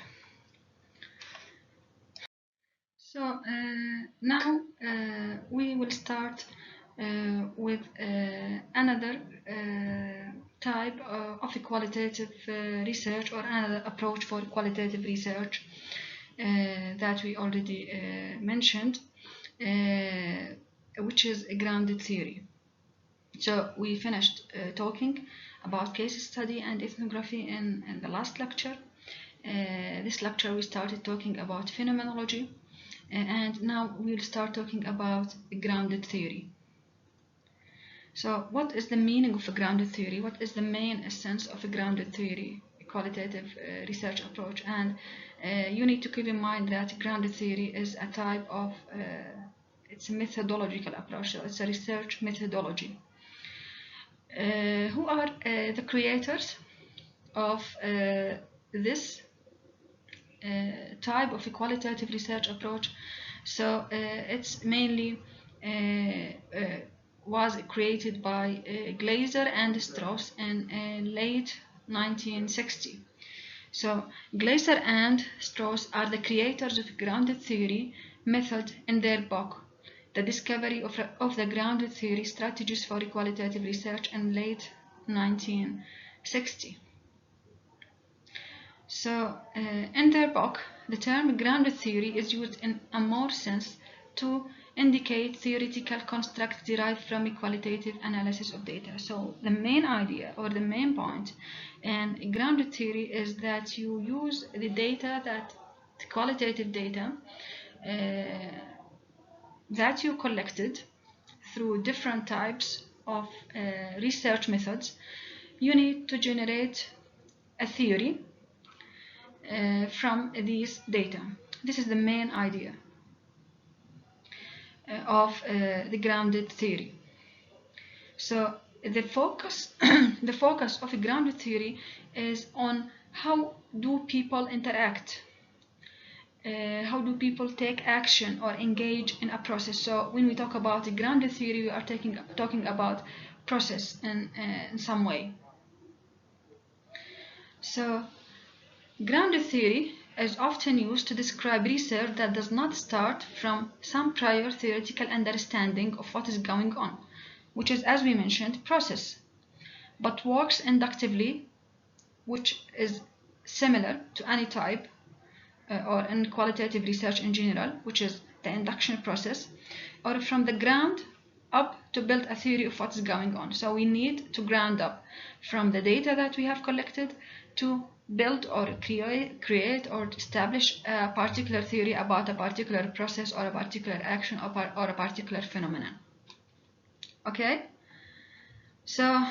So now we will start with another type of a qualitative research, or another approach for qualitative research that we already mentioned, which is a grounded theory. So we finished talking about case study and ethnography in the last lecture. This lecture we started talking about phenomenology, and now we'll start talking about grounded theory. So what is the meaning of a grounded theory? What is the main essence of a grounded theory, a qualitative research approach? And you need to keep in mind that grounded theory is a type of, it's a methodological approach, so it's a research methodology. Who are the creators of this type of a qualitative research approach? So it's mainly was created by Glaser and Strauss in late 1960. So Glaser and Strauss are the creators of grounded theory method in their book, The Discovery of the Grounded Theory Strategies for Qualitative Research, in late 1960. So in their book, the term grounded theory is used in a more sense to indicate theoretical constructs derived from a qualitative analysis of data. So the main idea, or the main point in grounded theory, is that you use the data, the qualitative data that you collected through different types of research methods. You need to generate a theory from these data. This is the main idea of the grounded theory. So the focus the focus of a grounded theory is on how do people interact, how do people take action or engage in a process. So when we talk about a grounded theory, we are talking about process in some way. So grounded theory is often used to describe research that does not start from some prior theoretical understanding of what is going on, which is, as we mentioned, process, but works inductively, which is similar to any type or in qualitative research in general, which is the induction process, or from the ground up to build a theory of what's going on. So we need to ground up from the data that we have collected to build or create or establish a particular theory about a particular process or a particular action or a particular phenomenon. Okay, so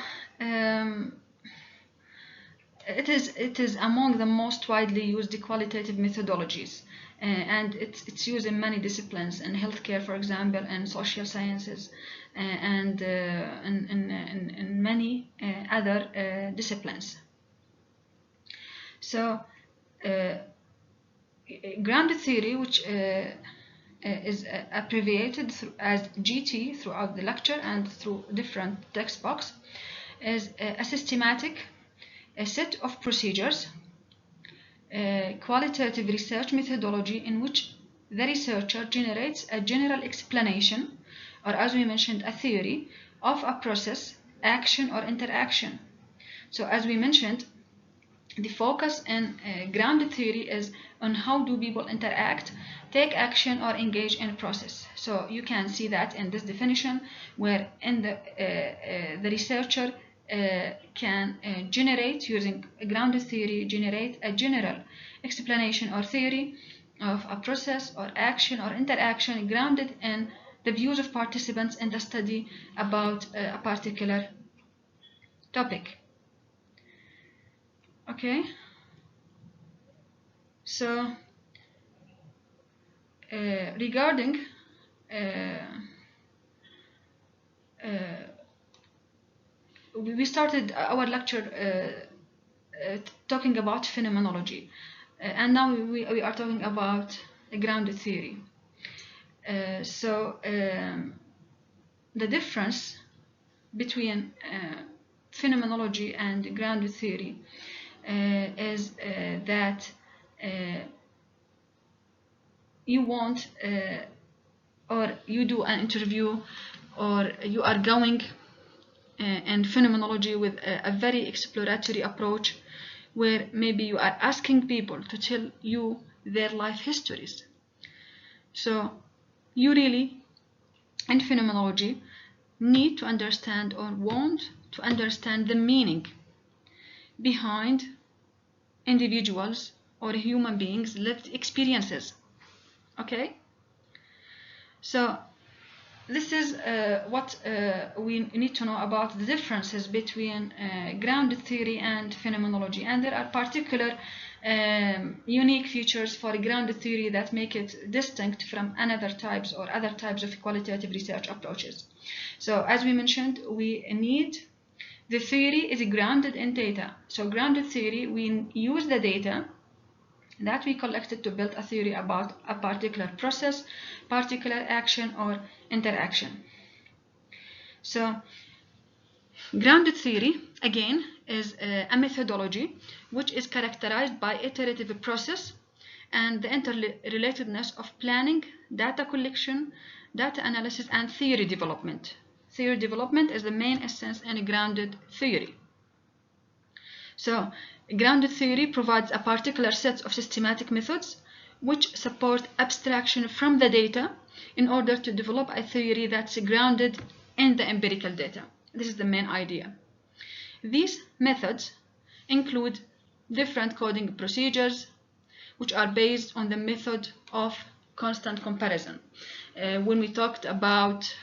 it is among the most widely used qualitative methodologies, and it's used in many disciplines, in healthcare, for example, and social sciences, and in many other disciplines. So grounded theory, which is abbreviated as GT throughout the lecture and through different text box, is a systematic, a set of procedures, qualitative research methodology in which the researcher generates a general explanation, or as we mentioned, a theory of a process, action, or interaction. So as we mentioned, the focus in grounded theory is on how do people interact, take action, or engage in a process. So you can see that in this definition, where in the researcher can generate, using grounded theory, generate a general explanation or theory of a process or action or interaction grounded in the views of participants in the study about a particular topic. Okay, so regarding we started our lecture talking about phenomenology, and now we are talking about a grounded theory. So the difference between phenomenology and grounded theory is that you want or you do an interview, or you are going in phenomenology with a very exploratory approach, where maybe you are asking people to tell you their life histories. So you really, in phenomenology, need to understand or want to understand the meaning behind individuals or human beings' lived experiences. Okay? So this is what we need to know about the differences between grounded theory and phenomenology, and there are particular unique features for grounded theory that make it distinct from other types of qualitative research approaches. So as we mentioned, we need the theory is grounded in data. So grounded theory, we use the data that we collected to build a theory about a particular process, particular action, or interaction. So grounded theory, again, is a methodology which is characterized by iterative process and the interrelatedness of planning, data collection, data analysis, and theory development. Theory development is the main essence in grounded theory. So grounded theory provides a particular set of systematic methods which support abstraction from the data in order to develop a theory that's grounded in the empirical data. This is the main idea. These methods include different coding procedures which are based on the method of constant comparison. When we talked about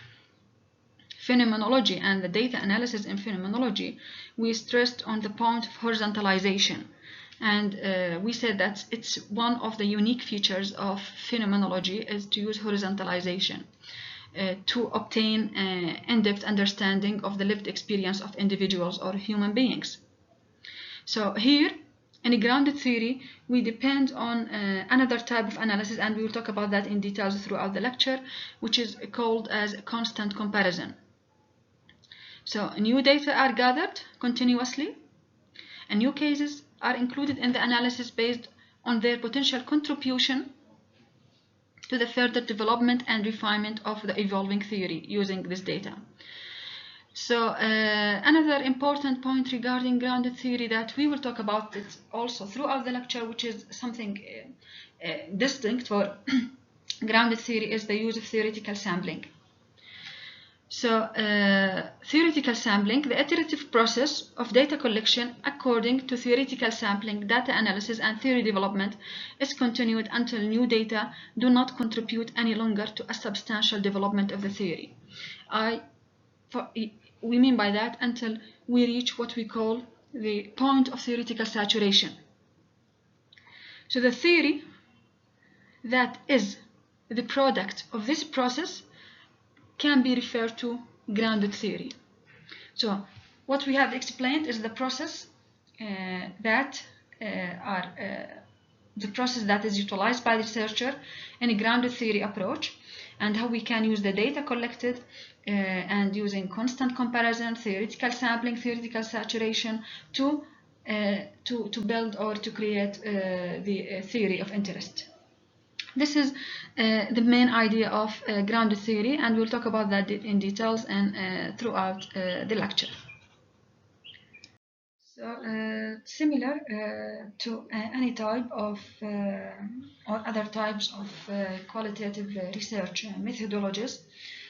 phenomenology and the data analysis in phenomenology, we stressed on the point of horizontalization, and we said that it's one of the unique features of phenomenology is to use horizontalization to obtain in-depth understanding of the lived experience of individuals or human beings. So here in a grounded theory, we depend on another type of analysis, and we will talk about that in details throughout the lecture, which is called as constant comparison. So new data are gathered continuously, and new cases are included in the analysis based on their potential contribution to the further development and refinement of the evolving theory using this data. So another important point regarding grounded theory that we will talk about it also throughout the lecture, which is something distinct for grounded theory, is the use of theoretical sampling. So theoretical sampling, the iterative process of data collection according to theoretical sampling, data analysis, and theory development is continued until new data do not contribute any longer to a substantial development of the theory. We mean by that until we reach what we call the point of theoretical saturation. So the theory that is the product of this process can be referred to grounded theory. So what we have explained is the process that are the process that is utilized by the researcher in a grounded theory approach, and how we can use the data collected and using constant comparison, theoretical sampling, theoretical saturation to build or to create the theory of interest. This is the main idea of grounded theory, and we'll talk about that in details and throughout the lecture. So, similar to any type of or other types of qualitative research methodologies,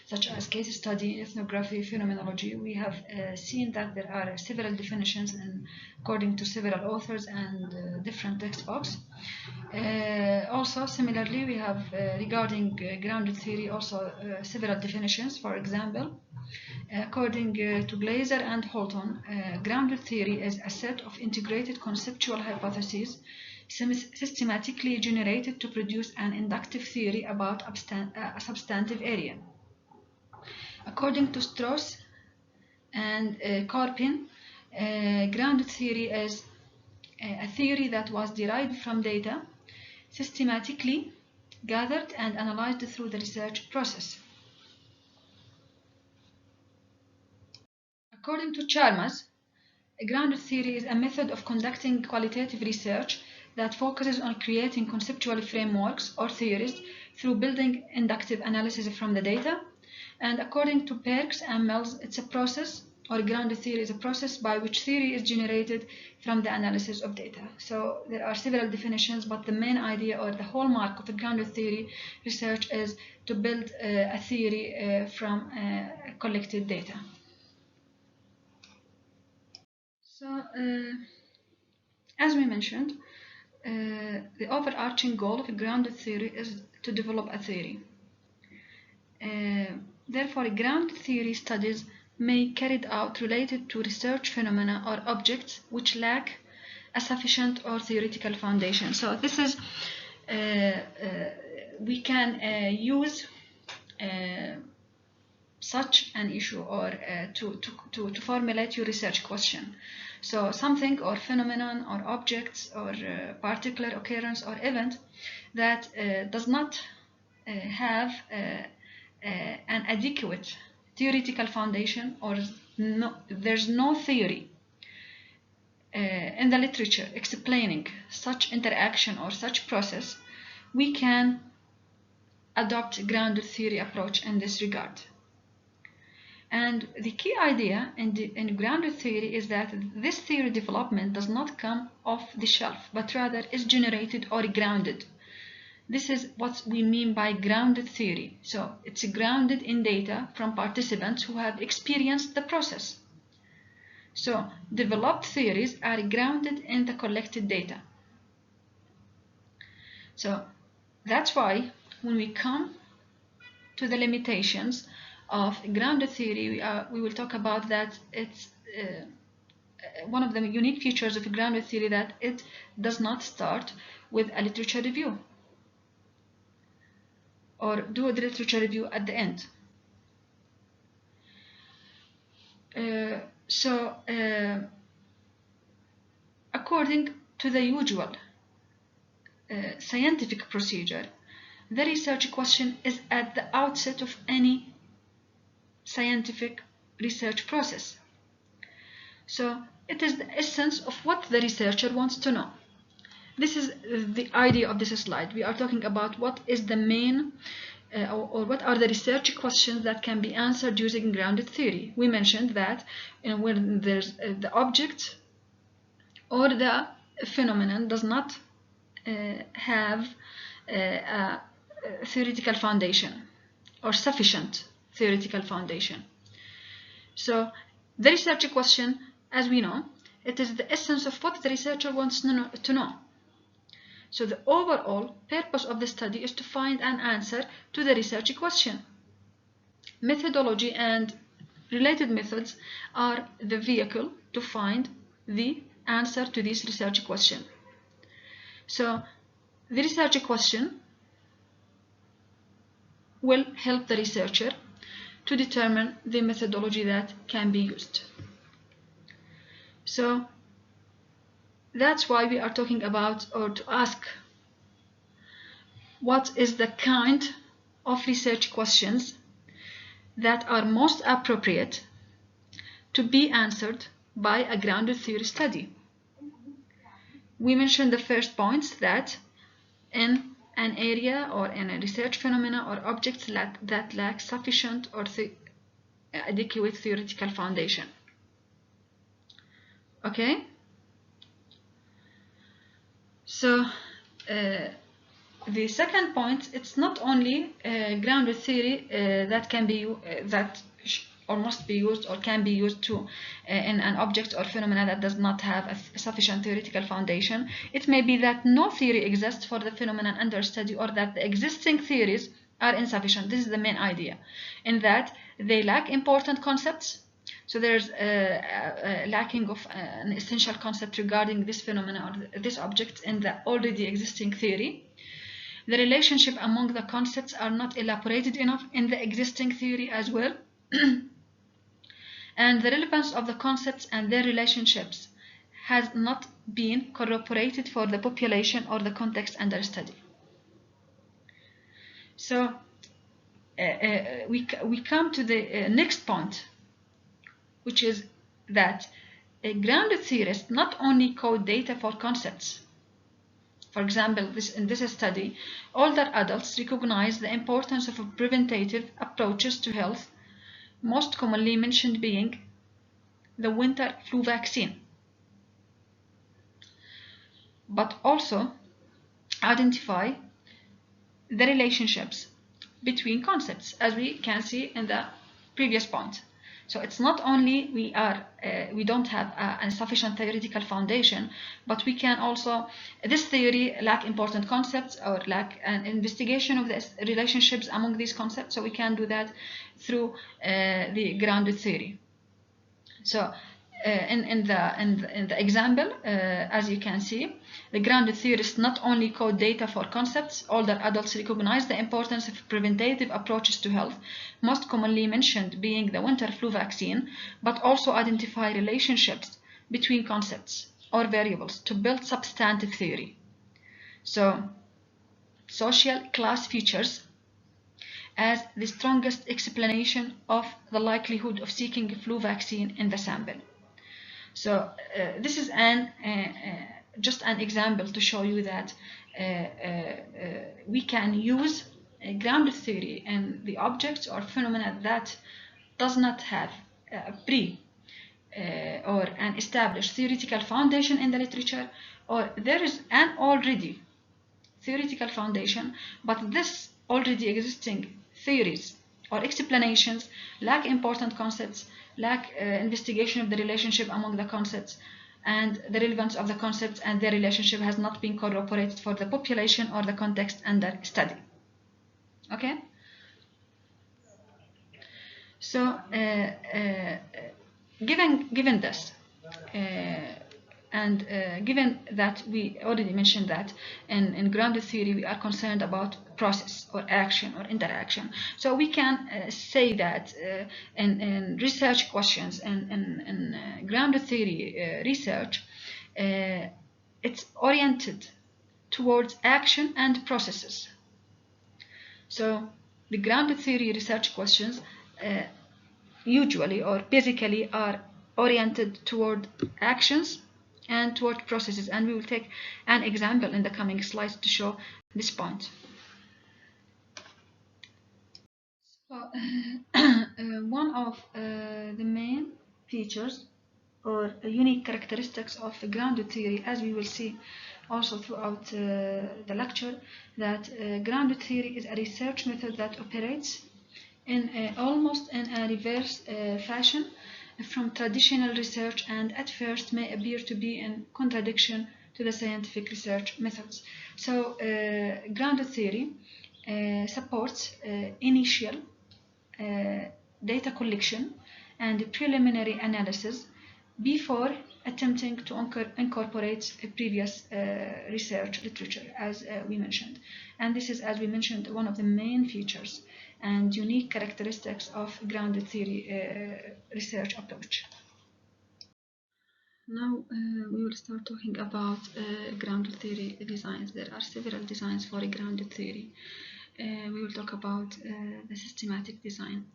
such as case study, ethnography, phenomenology, we have seen that there are several definitions according to several authors and different textbooks. Also, similarly, we have regarding grounded theory also several definitions. For example, according to Glaser and Holton, grounded theory is a set of integrated conceptual hypotheses systematically generated to produce an inductive theory about a substantive area. According to Strauss and Karpin, grounded theory is a theory that was derived from data, systematically gathered and analyzed through the research process. According to Chalmers, a grounded theory is a method of conducting qualitative research that focuses on creating conceptual frameworks or theories through building inductive analysis from the data. And according to Perks and Mills, it's a process, or a grounded theory is a process by which theory is generated from the analysis of data. So there are several definitions, but the main idea or the hallmark of a grounded theory research is to build a theory from collected data. So, as we mentioned, the overarching goal of a grounded theory is to develop a theory. Therefore, grounded theory studies may be carried out related to research phenomena or objects which lack a sufficient or theoretical foundation. So this is, we can use such an issue or to formulate your research question. So something or phenomenon or objects or particular occurrence or event that does not have an adequate theoretical foundation, or there's no theory in the literature explaining such interaction or such process, we can adopt a grounded theory approach in this regard. And the key idea in grounded theory is that this theory development does not come off the shelf, but rather is generated or grounded. This is what we mean by grounded theory. So it's grounded in data from participants who have experienced the process. So developed theories are grounded in the collected data. So that's why when we come to the limitations of grounded theory, we will talk about that it's one of the unique features of grounded theory that it does not start with a literature review or do a literature review at the end. According to the usual scientific procedure, the research question is at the outset of any scientific research process. So it is the essence of what the researcher wants to know. This is the idea of this slide. We are talking about what is the main or what are the research questions that can be answered using grounded theory. We mentioned that when there's the object or the phenomenon does not have a theoretical foundation or sufficient theoretical foundation. So the research question, as we know, it is the essence of what the researcher wants to know. So the overall purpose of the study is to find an answer to the research question. Methodology and related methods are the vehicle to find the answer to this research question. So the research question will help the researcher to determine the methodology that can be used. So that's why we are talking about, or to ask what is the kind of research questions that are most appropriate to be answered by a grounded theory study. We mentioned the first points that in an area or in a research phenomena or objects that lack sufficient or adequate theoretical foundation. Okay? So the second point, it's not only grounded theory that can be or must be used or can be used to in an object or phenomena that does not have a sufficient theoretical foundation. It may be that no theory exists for the phenomenon under study, or that the existing theories are insufficient. This is the main idea, in that they lack important concepts. So there's a lacking of an essential concept regarding this phenomena or this object in the already existing theory. The relationship among the concepts are not elaborated enough in the existing theory as well. And the relevance of the concepts and their relationships has not been corroborated for the population or the context under study. So we come to the next point, which is that grounded theorists not only code data for concepts. For example, in this study, older adults recognize the importance of preventative approaches to health, most commonly mentioned being the winter flu vaccine, but also identify the relationships between concepts, as we can see in the previous point. So it's not only we don't have a sufficient theoretical foundation, but we can also, this theory lack important concepts or lack an investigation of the relationships among these concepts. So we can do that through the grounded theory. So in the example, as you can see, the grounded theorists not only code data for concepts. Older adults recognize the importance of preventative approaches to health, most commonly mentioned being the winter flu vaccine, but also identify relationships between concepts or variables to build substantive theory. So social class features as the strongest explanation of the likelihood of seeking a flu vaccine in the sample. So this is just an example to show you that we can use a grounded theory in the objects or phenomena that does not have a or an established theoretical foundation in the literature, or there is an already theoretical foundation, but this already existing theories or explanations lack important concepts, lack investigation of the relationship among the concepts, and the relevance of the concepts and their relationship has not been corroborated for the population or the context under study. Okay? So given this, and given that we already mentioned that in grounded theory we are concerned about process or action or interaction, so we can say that in research questions and in grounded theory research, it's oriented towards action and processes. So the grounded theory research questions usually or basically are oriented toward actions and toward processes, and we will take an example in the coming slides to show this point. So, one of the main features or unique characteristics of grounded theory, as we will see also throughout the lecture, that grounded theory is a research method that operates in almost in a reverse fashion from traditional research, and at first may appear to be in contradiction to the scientific research methods. So grounded theory supports initial data collection and preliminary analysis before attempting to incorporate a previous research literature, as we mentioned. And this is, as we mentioned, one of the main features and unique characteristics of grounded theory research approach. Now we will start talking about grounded theory designs. There are several designs for a grounded theory. We will talk about the systematic design.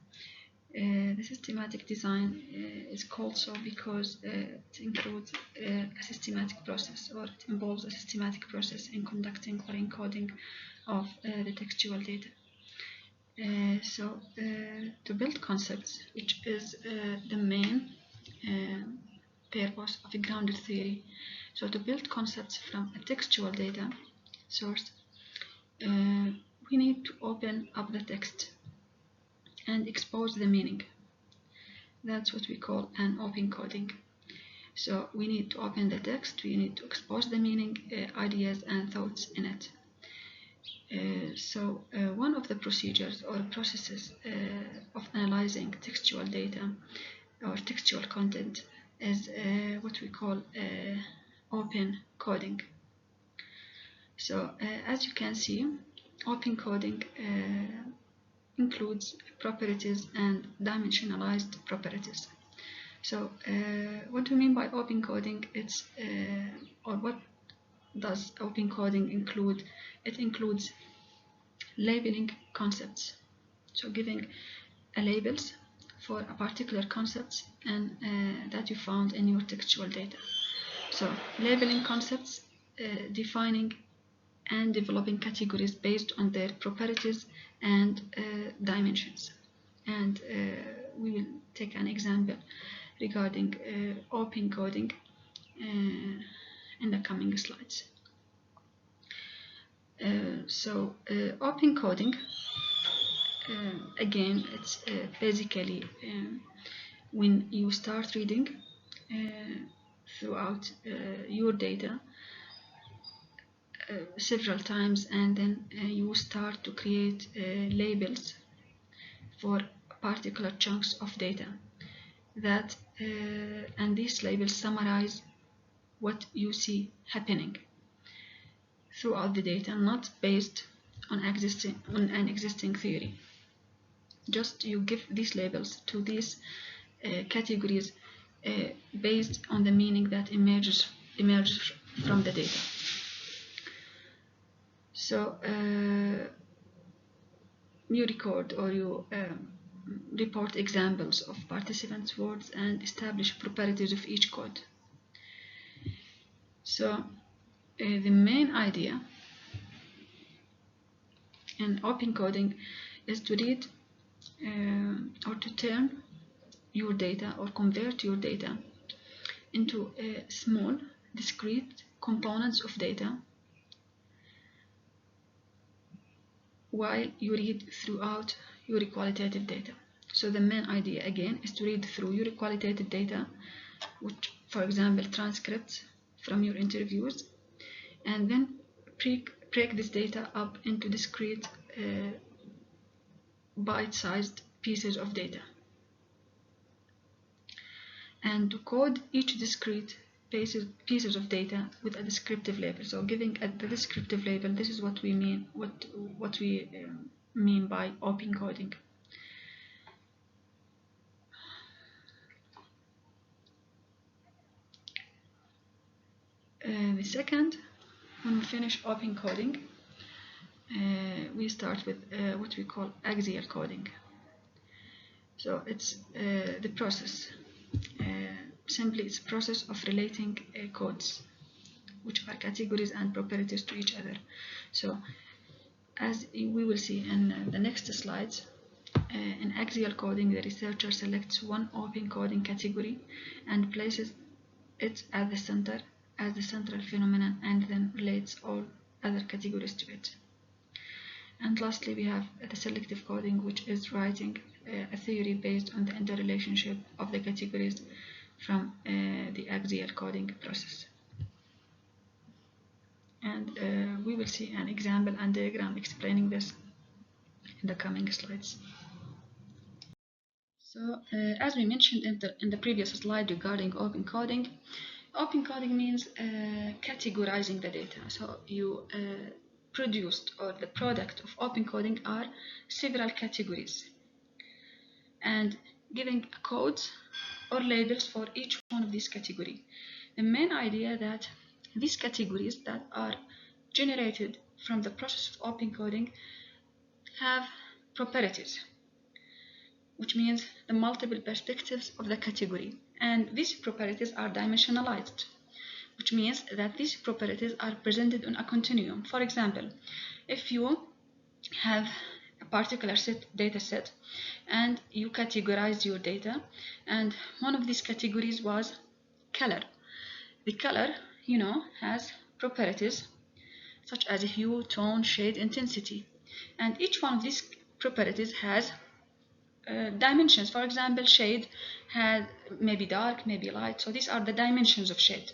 The systematic design is called so because it includes a systematic process, or it involves a systematic process in conducting or encoding of the textual data. To build concepts, which is the main purpose of a grounded theory. So to build concepts from a textual data source, we need to open up the text and expose the meaning. That's what we call an open coding. So we need to open the text, we need to expose the meaning, ideas and thoughts in it. One of the procedures or processes of analyzing textual data or textual content is what we call open coding. So as you can see, open coding includes properties and dimensionalized properties. So what do we mean by open coding? It's or what does open coding include? It includes labeling concepts, so giving labels for a particular concepts and that you found in your textual data. So labeling concepts, defining and developing categories based on their properties and dimensions. And we will take an example regarding open coding in the coming slides. Open coding, again, it's basically when you start reading throughout your data several times, and then you start to create labels for particular chunks of data that and these labels summarize what you see happening throughout the data, not based on an existing theory. Just you give these labels to these categories based on the meaning that emerges from the data. So you record or you report examples of participants' words and establish properties of each code. So the main idea in open coding is to read or to turn your data or convert your data into small, discrete components of data while you read throughout your qualitative data. So the main idea again is to read through your qualitative data, which, for example, transcripts from your interviews, and then break this data up into discrete bite-sized pieces of data, and to code each discrete pieces of data with a descriptive label. So giving the descriptive label, this is what we mean, what we mean by open coding. The second, when we finish open coding, we start with what we call axial coding. So it's the process. Simply, it's a process of relating codes, which are categories and properties, to each other. So as we will see in the next slides, in axial coding, the researcher selects one open coding category and places it at the center as the central phenomenon, and then relates all other categories to it. And lastly, we have the selective coding, which is writing a theory based on the interrelationship of the categories from the axial coding process. And we will see an example and diagram explaining this in the coming slides. So as we mentioned in the previous slide regarding open coding means categorizing the data. So you produced, or the product of open coding are several categories, and giving codes or labels for each one of these categories. the main idea that these categories that are generated from the process of open coding have properties, which means the multiple perspectives of the category, and these properties are dimensionalized, which means that these properties are presented on a continuum. For example, if you have a particular data set and you categorize your data, and one of these categories was color. The color, has properties such as hue, tone, shade, intensity, and each one of these properties has dimensions. For example, shade has maybe dark, maybe light, so these are the dimensions of shade.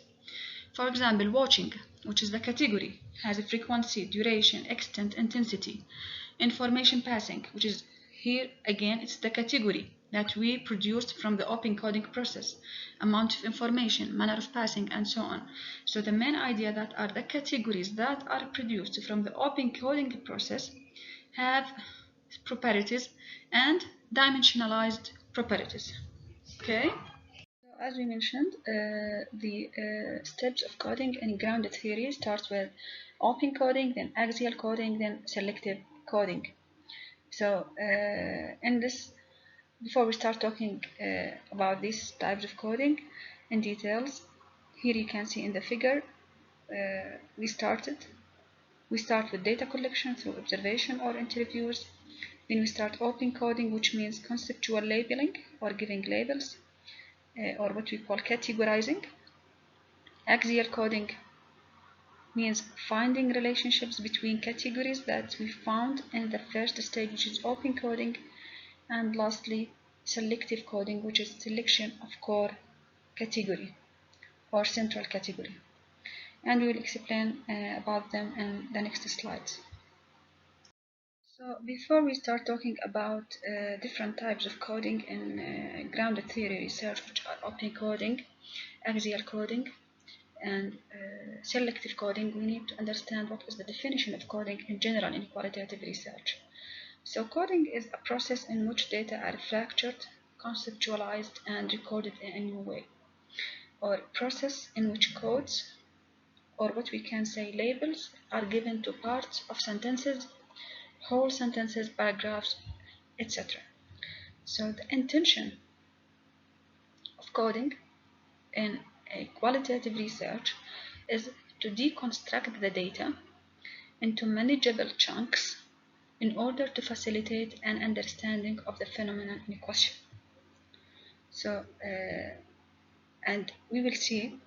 For example, watching, which is the category, has a frequency, duration, extent, intensity. Information passing, which is here again, it's the category that we produced from the open coding process, amount of information, manner of passing, and so on. So the main idea that are the categories that are produced from the open coding process have properties and dimensionalized properties. Okay. As we mentioned, the steps of coding in grounded theory starts with open coding, then axial coding, then selective coding. So in this, before we start talking about these types of coding in details, here you can see in the figure, we start with data collection through observation or interviews. Then we start open coding, which means conceptual labeling or giving labels, or what we call categorizing. Axial coding means finding relationships between categories that we found in the first stage, which is open coding. And lastly, selective coding, which is selection of core category or central category. And we will explain about them in the next slides. So before we start talking about different types of coding in grounded theory research, which are open coding, axial coding, and selective coding, we need to understand what is the definition of coding in general in qualitative research. So coding is a process in which data are fractured, conceptualized, and recorded in a new way, or process in which codes, or what we can say labels, are given to parts of sentences, whole sentences, paragraphs, etc. So the intention of coding in a qualitative research is to deconstruct the data into manageable chunks in order to facilitate an understanding of the phenomenon in question. So, and we will see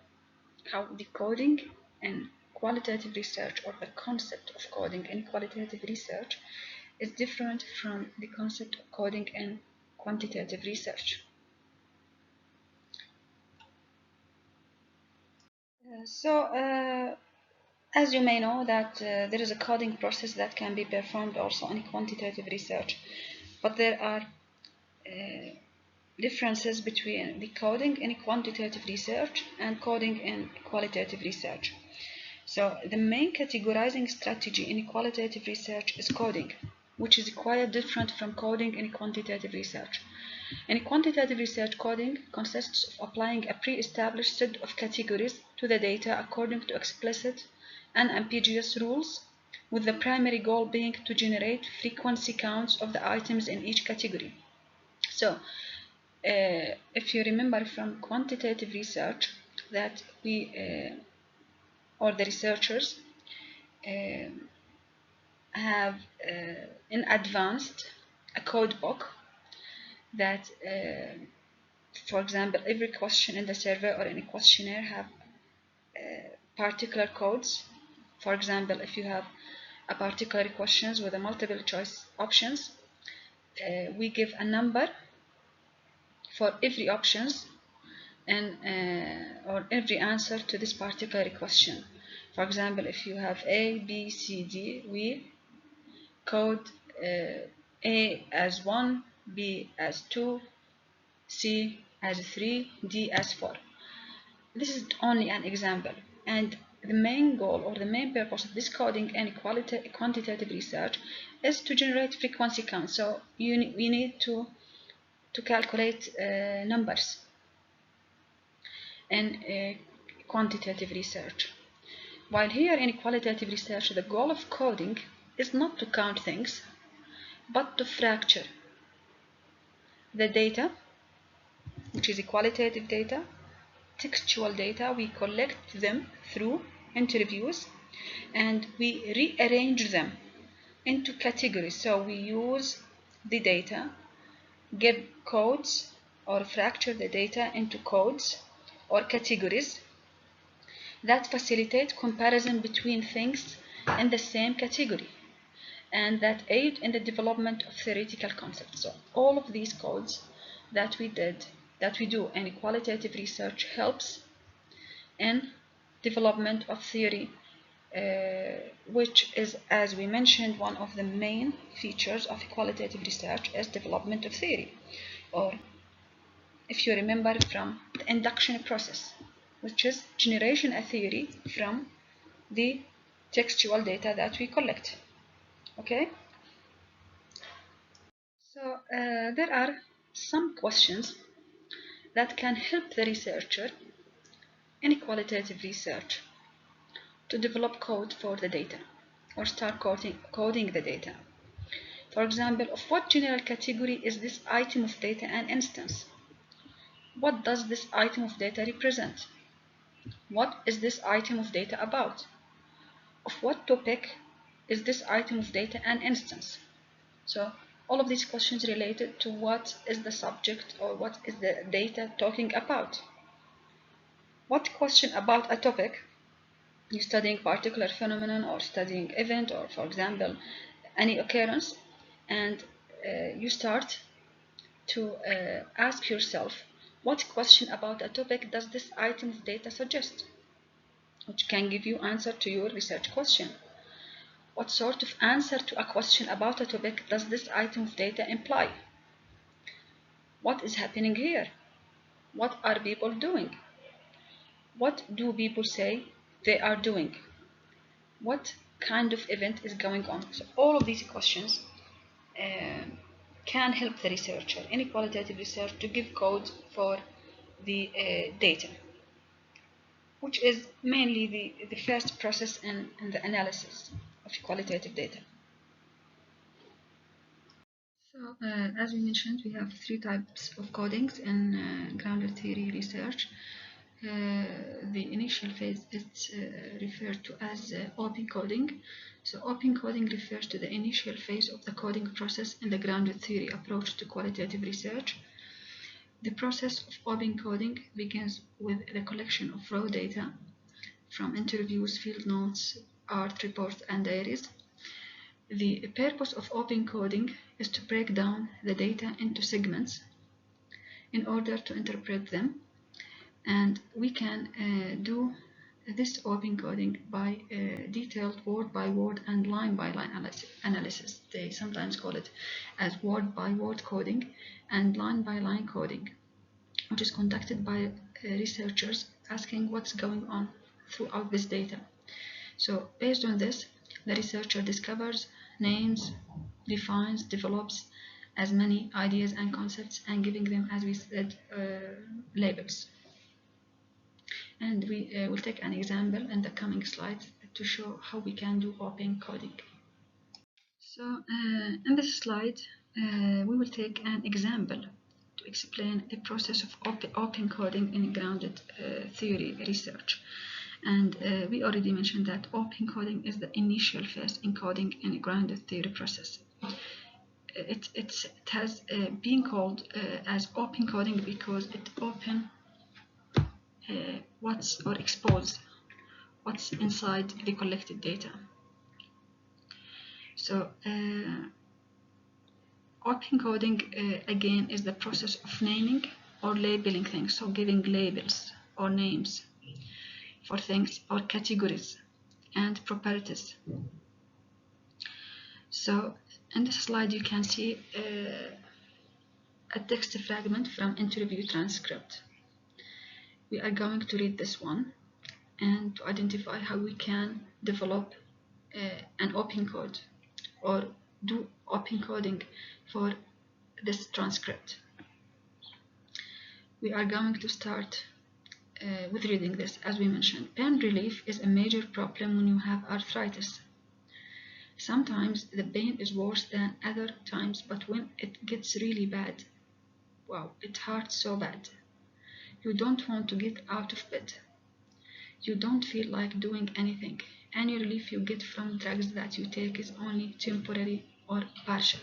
how the coding in qualitative research, or the concept of coding in qualitative research, is different from the concept of coding in quantitative research. As you may know that there is a coding process that can be performed also in quantitative research, but there are differences between the coding in quantitative research and coding in qualitative research. So the main categorizing strategy in qualitative research is coding, which is quite different from coding in quantitative research. In quantitative research, coding consists of applying a pre-established set of categories to the data according to explicit and ambiguous rules, with the primary goal being to generate frequency counts of the items in each category. So, if you remember from quantitative research that or the researchers have in advanced a code book that, for example, every question in the survey or in a questionnaire have particular codes. For example, if you have a particular questions with a multiple choice options, we give a number for every options and or every answer to this particular question. For example, if you have A, B, C, D, we code A as 1, B as 2, C as 3, D as 4. This is only an example, and the main goal or the main purpose of this coding and quantitative research is to generate frequency counts. So we need to calculate numbers. And quantitative research. While here in qualitative research, the goal of coding is not to count things, but to fracture the data, which is qualitative data, textual data. We collect them through interviews and we rearrange them into categories. So we use the data, give codes or fracture the data into codes or categories that facilitate comparison between things in the same category and that aid in the development of theoretical concepts. So all of these codes that we do in qualitative research helps in development of theory, which is, as we mentioned, one of the main features of qualitative research is development of theory, or if you remember from the induction process, which is generation of theory from the textual data that we collect. Okay, so there are some questions that can help the researcher in qualitative research to develop code for the data or start coding the data. For example, of what general category is this item of data an instance? What does this item of data represent? What is this item of data about? Of what topic is this item of data an instance? So all of these questions related to what is the subject or what is the data talking about. What question about a topic? You're studying particular phenomenon or studying event or, for example, any occurrence, and you start to ask yourself, what question about a topic does this item of data suggest? Which can give you answer to your research question. What sort of answer to a question about a topic does this item of data imply? What is happening here? What are people doing? What do people say they are doing? What kind of event is going on? So all of these questions can help the researcher in qualitative research to give code for the data, which is mainly the first process in the analysis of qualitative data. So as we mentioned, we have three types of codings in grounded theory research. The initial phase is referred to as open coding. So open coding refers to the initial phase of the coding process in the grounded theory approach to qualitative research. The process of open coding begins with the collection of raw data from interviews, field notes, art reports, and diaries. The purpose of open coding is to break down the data into segments in order to interpret them, and we can do this open coding by detailed word by word and line by line analysis. They sometimes call it as word by word coding and line by line coding, which is conducted by researchers asking what's going on throughout this data. So based on this, the researcher discovers, names, defines, develops as many ideas and concepts, and giving them, as we said, labels. And we will take an example in the coming slides to show how we can do open coding. So in this slide, we will take an example to explain the process of open coding in grounded theory research. And we already mentioned that open coding is the initial phase in coding in a grounded theory process. It has been called as open coding because it open expose what's inside the collected data. So open coding again is the process of naming or labeling things, so giving labels or names for things or categories and properties. So in this slide you can see a text fragment from interview transcript. We are going to read this one and to identify how we can develop an open code or do open coding for this transcript. We are going to start with reading this, as we mentioned. Pain relief is a major problem when you have arthritis. Sometimes the pain is worse than other times, but when it gets really bad, wow, it hurts so bad. You don't want to get out of bed. You don't feel like doing anything. Any relief you get from drugs that you take is only temporary or partial.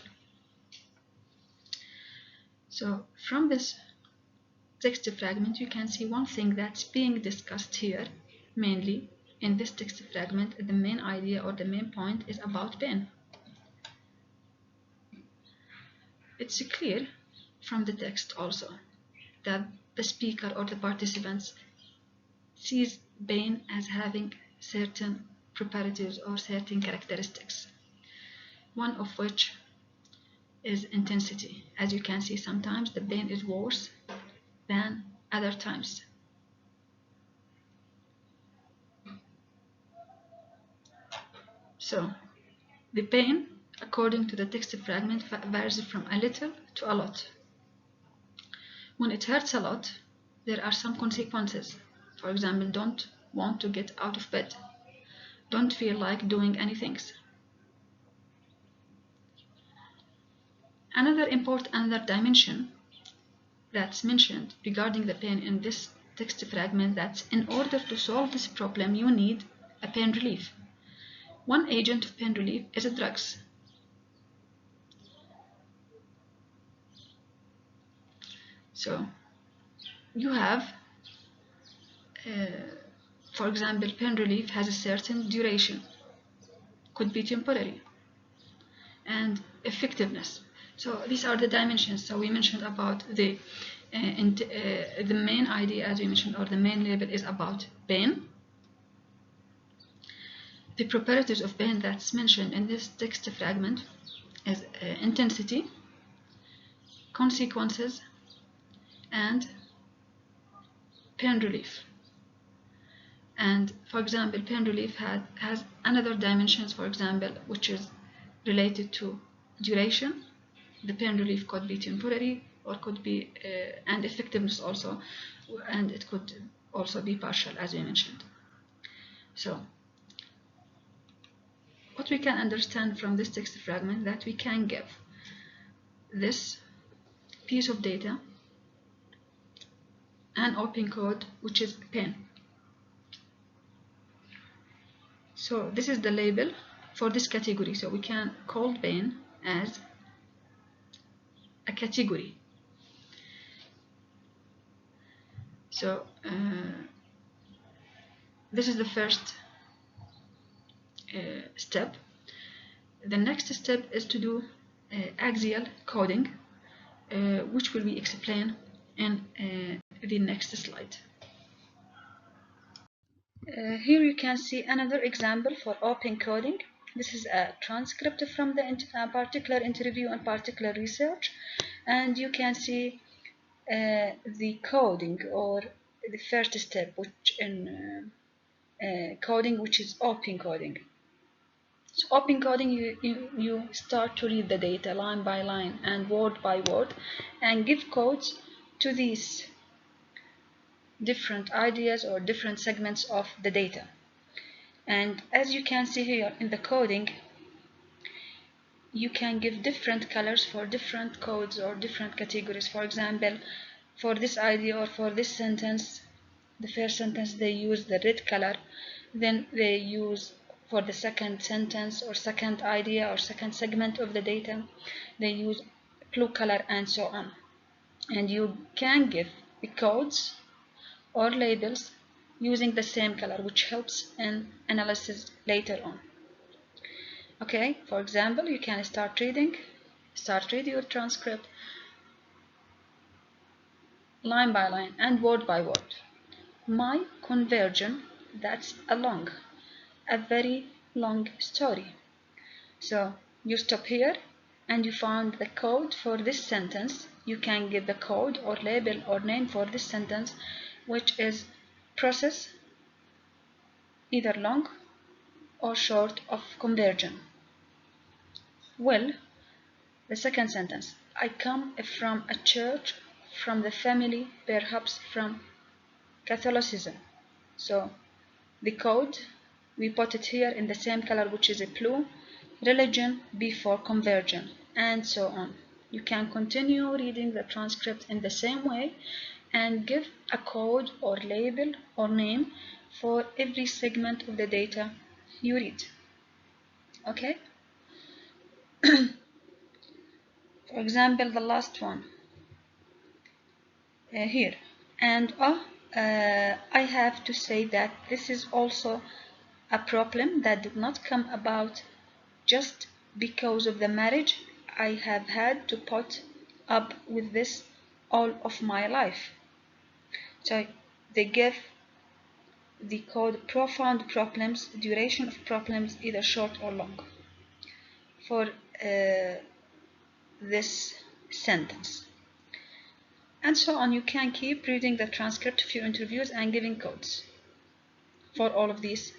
So from this text fragment, you can see one thing that's being discussed here, mainly in this text fragment. The main idea or the main point is about pain. It's clear from the text also that the speaker or the participants sees pain as having certain properties or certain characteristics, one of which is intensity. As you can see, sometimes the pain is worse than other times. So the pain, according to the text fragment, varies from a little to a lot. When it hurts a lot, there are some consequences. For example, don't want to get out of bed, don't feel like doing anything. Another dimension that's mentioned regarding the pain in this text fragment, that in order to solve this problem you need a pain relief. One agent of pain relief is drugs. So you have, for example, pain relief has a certain duration, could be temporary, and effectiveness. So these are the dimensions. So we mentioned about the main idea, as we mentioned, or the main label is about pain. The properties of pain that's mentioned in this text fragment is intensity, consequences, and pain relief. And for example, pain relief has another dimensions, for example, which is related to duration. The pain relief could be temporary or could be, and effectiveness also, and it could also be partial, as we mentioned. So what we can understand from this text fragment, that we can give this piece of data an open code, which is pain. So this is the label for this category. So we can call pain as a category. So this is the first step. The next step is to do axial coding, which will be explained in the next slide. Here you can see another example for open coding. This is a transcript from the particular interview and particular research, and you can see the coding, or the first step, which in coding, which is open coding. So open coding, you start to read the data line by line and word by word, and give codes to these different ideas or different segments of the data. And as you can see here in the coding, you can give different colors for different codes or different categories. For example, for this idea or for this sentence, the first sentence they use the red color, then they use for the second sentence or second idea or second segment of the data, they use blue color, and so on. And you can give the codes or labels using the same color, which helps in analysis later on. Okay, for example, you can start reading your transcript line by line and word by word. My conversion, that's a very long story. So you stop here and you found the code for this sentence. You can give the code or label or name for this sentence, which is process either long or short of conversion. Well, the second sentence, I come from a church, from the family, perhaps from Catholicism. So the code, we put it here in the same color, which is a blue. Religion, B for conversion, and so on. You can continue reading the transcript in the same way and give a code or label or name for every segment of the data you read. Okay? For example, the last one here. And I have to say that this is also a problem that did not come about just because of the marriage. I have had to put up with this all of my life. So they give the code profound problems, duration of problems either short or long for this sentence. And so on. You can keep reading the transcript of your interviews and giving codes for all of these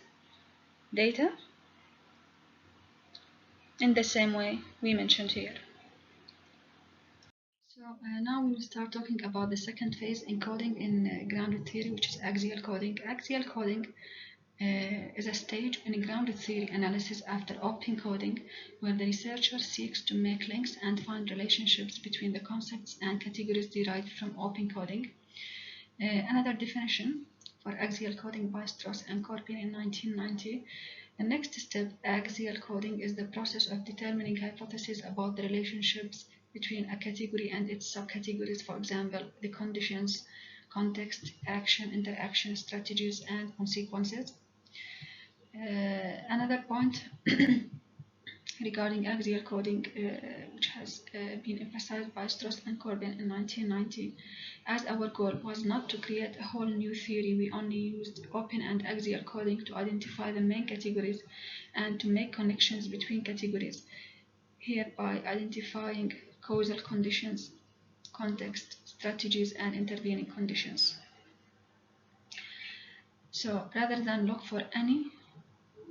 data in the same way we mentioned here. So now we will start talking about the second phase in coding in grounded theory, which is axial coding. Axial coding is a stage in grounded theory analysis after open coding, where the researcher seeks to make links and find relationships between the concepts and categories derived from open coding. Another definition for axial coding by Strauss and Corbin in 1990. The next step, axial coding, is the process of determining hypotheses about the relationships between a category and its subcategories, for example, the conditions, context, action, interaction, strategies, and consequences. Another point regarding axial coding, which has been emphasized by Strauss and Corbin in 1990, as our goal was not to create a whole new theory, we only used open and axial coding to identify the main categories and to make connections between categories, hereby identifying causal conditions, context, strategies, and intervening conditions. So rather than look for any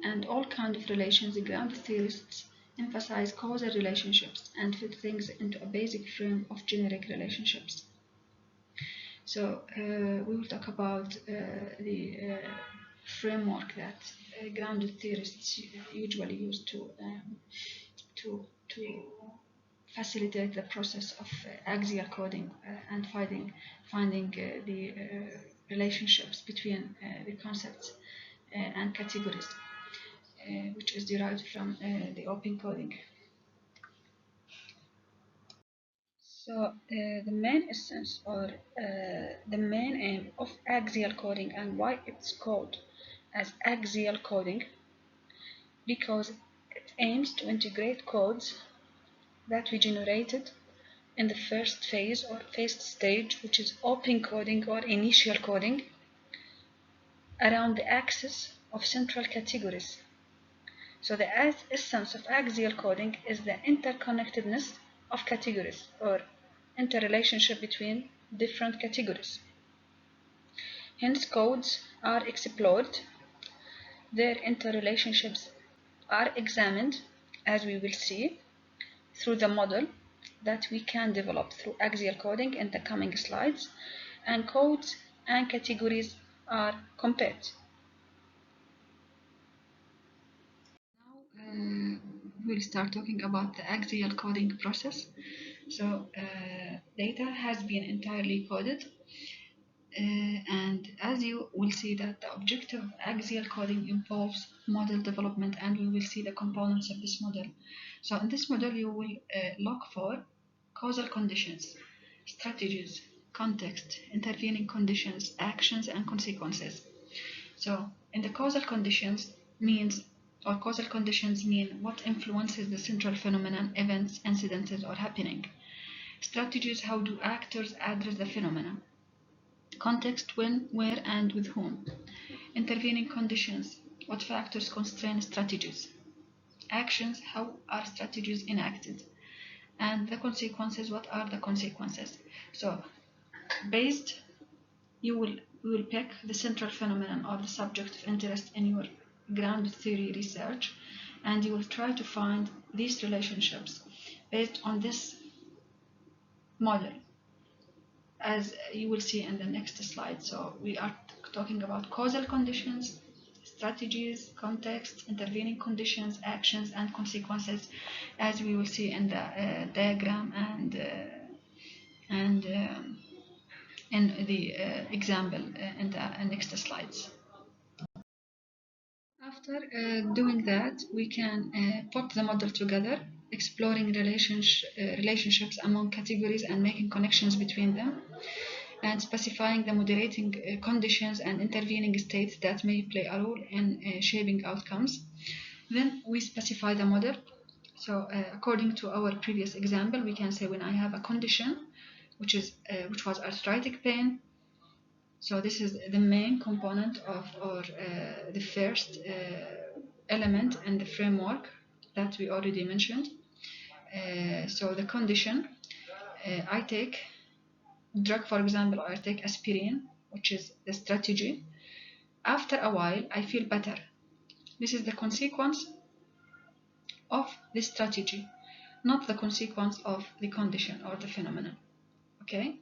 and all kinds of relations, grounded theorists emphasize causal relationships and fit things into a basic frame of generic relationships. So we will talk about the framework that grounded theorists usually use to facilitate the process of axial coding and finding the relationships between the concepts and categories, which is derived from the open coding. So the main essence or the main aim of axial coding and why it's called as axial coding, because it aims to integrate codes that we generated in the first phase or first stage, which is open coding or initial coding, around the axis of central categories. So the essence of axial coding is the interconnectedness of categories or interrelationship between different categories. Hence, codes are explored, their interrelationships are examined, as we will see, through the model that we can develop through axial coding in the coming slides, and codes and categories are compared. We'll start talking about the axial coding process. So data has been entirely coded, and as you will see that the objective of axial coding involves model development, and we will see the components of this model. So in this model you will look for causal conditions, strategies, context, intervening conditions, actions, and consequences. So in the causal conditions causal conditions mean what influences the central phenomenon, events, incidents, or happening. Strategies, how do actors address the phenomenon. Context, when, where, and with whom. Intervening conditions, what factors constrain strategies. Actions, how are strategies enacted. And the consequences, what are the consequences. So based, you will pick the central phenomenon or the subject of interest in your grounded theory research, and you will try to find these relationships based on this model, as you will see in the next slide. So we are talking about causal conditions, strategies, context, intervening conditions, actions, and consequences, as we will see in the diagram and in the example in the next slides. After doing that, we can put the model together, exploring relationships among categories and making connections between them, and specifying the moderating conditions and intervening states that may play a role in shaping outcomes. Then we specify the model. So according to our previous example, we can say when I have a condition which was arthritic pain, so this is the main component of, or the first element in the framework that we already mentioned. So the condition, I take drug, for example, I take aspirin, which is the strategy. After a while, I feel better. This is the consequence of the strategy, not the consequence of the condition or the phenomenon. Okay.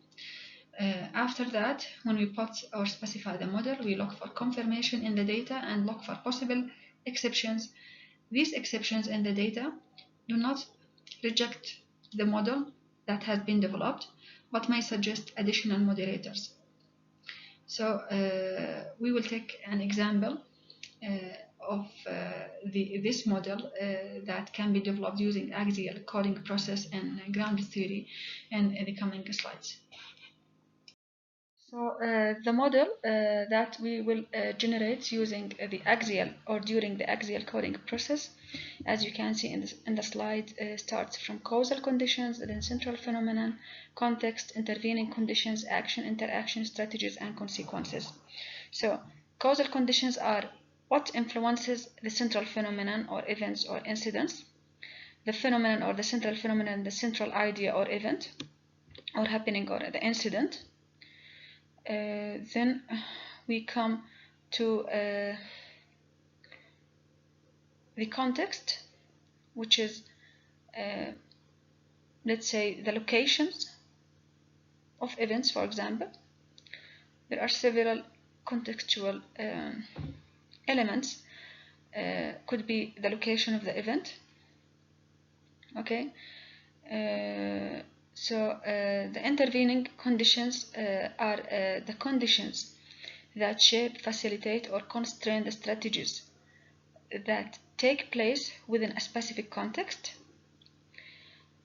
After that, when we put or specify the model, we look for confirmation in the data and look for possible exceptions. These exceptions in the data do not reject the model that has been developed, but may suggest additional moderators. So we will take an example of this model that can be developed using axial coding process and ground theory in the coming slides. So the model that we will generate using the axial or during the axial coding process, as you can see in the slide, starts from causal conditions, then central phenomenon, context, intervening conditions, action, interaction, strategies, and consequences. So causal conditions are what influences the central phenomenon or events or incidents, the phenomenon or the central phenomenon, the central idea or event or happening or the incident. Then we come to the context, which is let's say the locations of events. For example, there are several contextual elements. Could be the location of the event. Okay. So the intervening conditions are the conditions that shape, facilitate, or constrain the strategies that take place within a specific context.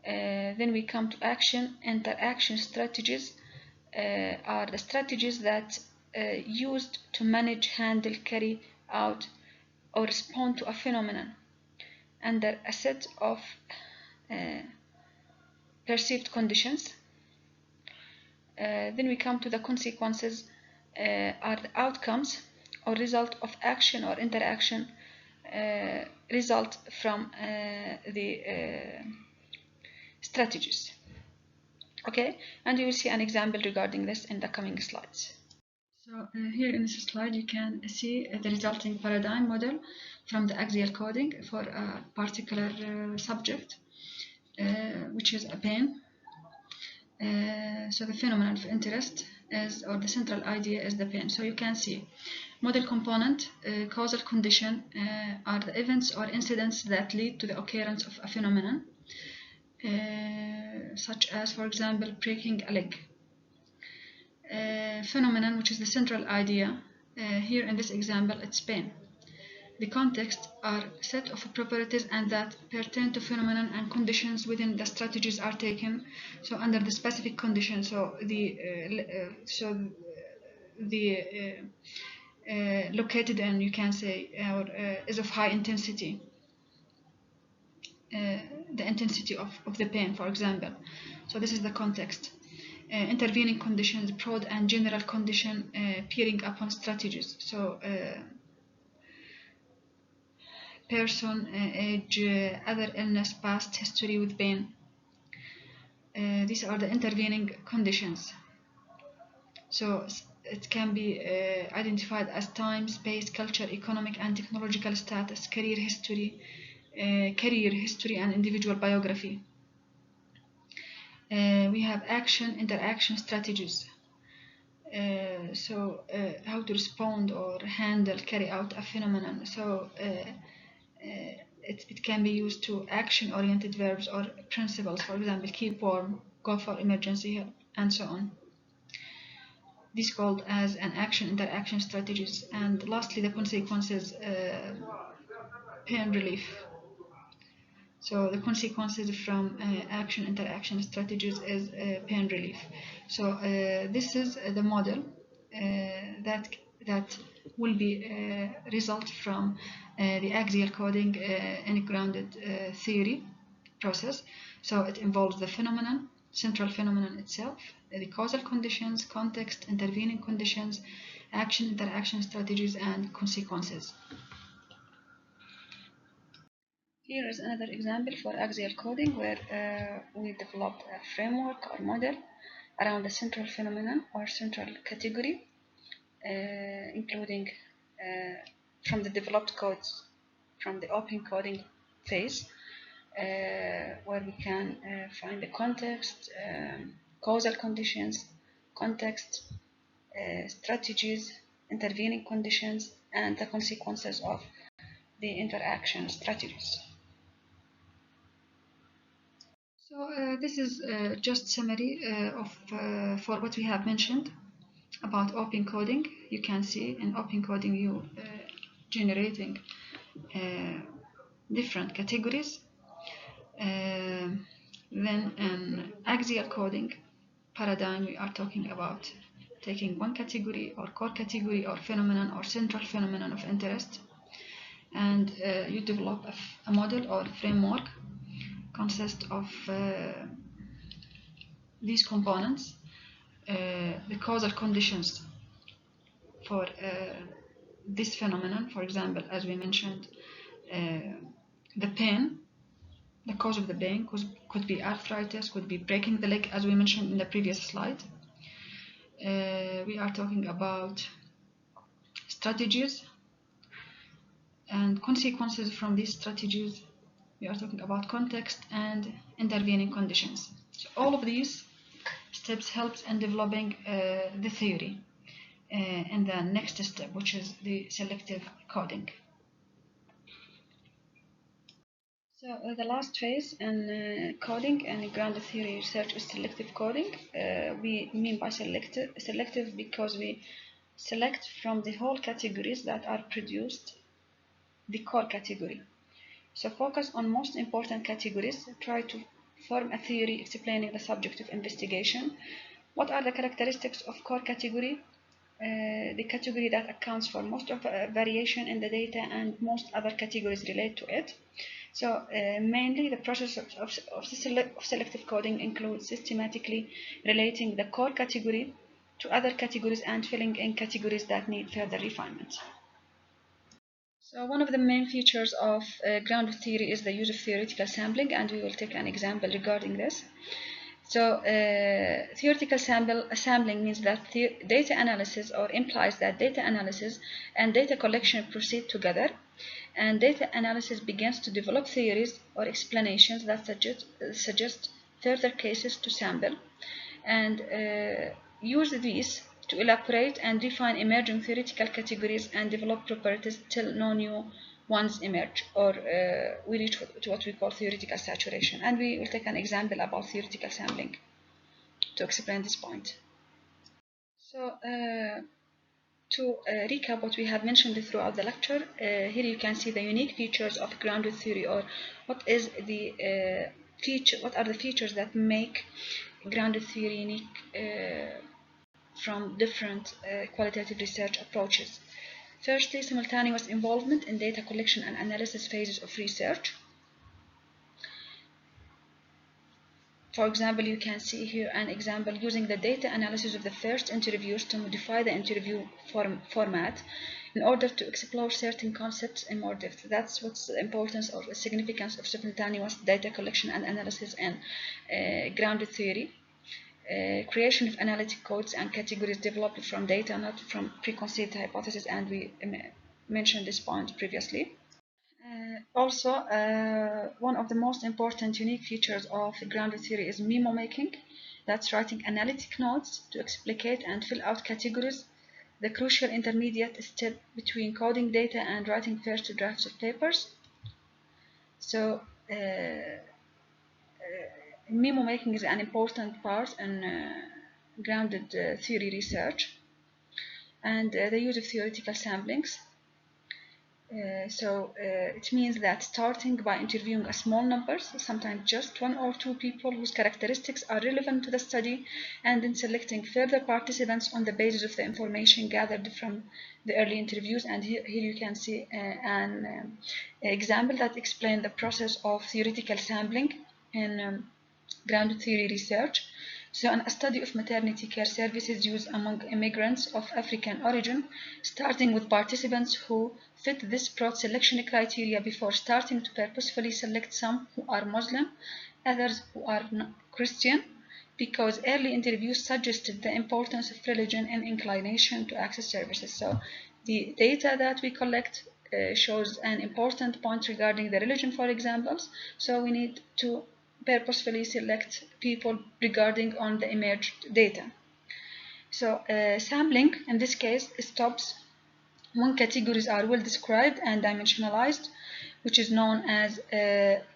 Then we come to action. Interaction strategies are the strategies that used to manage, handle, carry out, or respond to a phenomenon under a set of perceived conditions. Then we come to the consequences, are the outcomes or result of action or interaction result from the strategies. Okay, and you will see an example regarding this in the coming slides. So here in this slide you can see the resulting paradigm model from the axial coding for a particular subject, which is a pain. So the phenomenon of interest is, or the central idea is the pain. So you can see model component, causal condition are the events or incidents that lead to the occurrence of a phenomenon, such as, for example, breaking a leg. Phenomenon, which is the central idea, here in this example it's pain. The context are set of properties and that pertain to phenomenon and conditions within the strategies are taken. So under the specific condition, so the located in, you can say, or is of high intensity. The intensity of the pain, for example. So this is the context. Intervening conditions, broad and general condition peering upon strategies. So person, age, other illness, past history with pain. These are the intervening conditions. So it can be identified as time, space, culture, economic and technological status, career history, and individual biography. We have action, interaction strategies. How to respond or handle, carry out a phenomenon. It can be used to action-oriented verbs or principles, for example, keep warm, go for emergency help, and so on. This called as an action-interaction strategies. And lastly, the consequences, pain relief. So the consequences from action-interaction strategies is pain relief. So this is the model that will be result from the axial coding in grounded theory process. So it involves the phenomenon, central phenomenon itself, the causal conditions, context, intervening conditions, action, interaction strategies, and consequences. Here is another example for axial coding where we developed a framework or model around a central phenomenon or central category, including from the developed codes from the open coding phase, where we can find the context, causal conditions, context, strategies, intervening conditions, and the consequences of the interaction strategies. So this is just summary for what we have mentioned about open coding. You can see in open coding you generating different categories. Then in axial coding paradigm we are talking about taking one category or core category or phenomenon or central phenomenon of interest, and you develop a model or framework consist of these components, the causal conditions for this phenomenon. For example, as we mentioned, the pain, the cause of the pain could be arthritis, could be breaking the leg, as we mentioned in the previous slide. We are talking about strategies and consequences from these strategies. We are talking about context and intervening conditions. So all of these steps helps in developing the theory in the next step, which is the selective coding. So the last phase in coding and grounded theory research is selective coding. We mean by selective because we select from the whole categories that are produced the core category. So focus on most important categories, try to form a theory explaining the subject of investigation. What are the characteristics of core category? The category that accounts for most of variation in the data and most other categories relate to it. So mainly the process of selective coding includes systematically relating the core category to other categories and filling in categories that need further refinement. So one of the main features of grounded theory is the use of theoretical sampling, and we will take an example regarding this. So theoretical sampling means that data analysis, or implies that data analysis and data collection proceed together, and data analysis begins to develop theories or explanations that suggest further cases to sample, and use these to elaborate and define emerging theoretical categories and develop properties till no new ones emerge, or we reach to what we call theoretical saturation. And we will take an example about theoretical sampling to explain this point. So to recap what we have mentioned throughout the lecture, here you can see the unique features of grounded theory, or what is the what are the features that make grounded theory unique from different qualitative research approaches. Firstly, simultaneous involvement in data collection and analysis phases of research. For example, you can see here an example using the data analysis of the first interviews to modify the interview format in order to explore certain concepts in more depth. That's what's the importance or the significance of simultaneous data collection and analysis in grounded theory. Creation of analytic codes and categories developed from data, not from preconceived hypotheses, and we mentioned this point previously. One of the most important unique features of grounded theory is memo making. That's writing analytic notes to explicate and fill out categories, the crucial intermediate step between coding data and writing first drafts of papers. So memo making is an important part in grounded theory research, and the use of theoretical samplings. It means that starting by interviewing a small numbers, sometimes just 1 or 2 people whose characteristics are relevant to the study, and then selecting further participants on the basis of the information gathered from the early interviews. And here you can see an example that explains the process of theoretical sampling in grounded theory research. So, a study of maternity care services used among immigrants of African origin, starting with participants who fit this broad selection criteria before starting to purposefully select some who are Muslim, others who are Christian, because early interviews suggested the importance of religion and inclination to access services. So, the data that we collect shows an important point regarding the religion, for examples. So, we need to purposefully select people regarding on the emerged data. So sampling in this case stops when categories are well described and dimensionalized, which is known as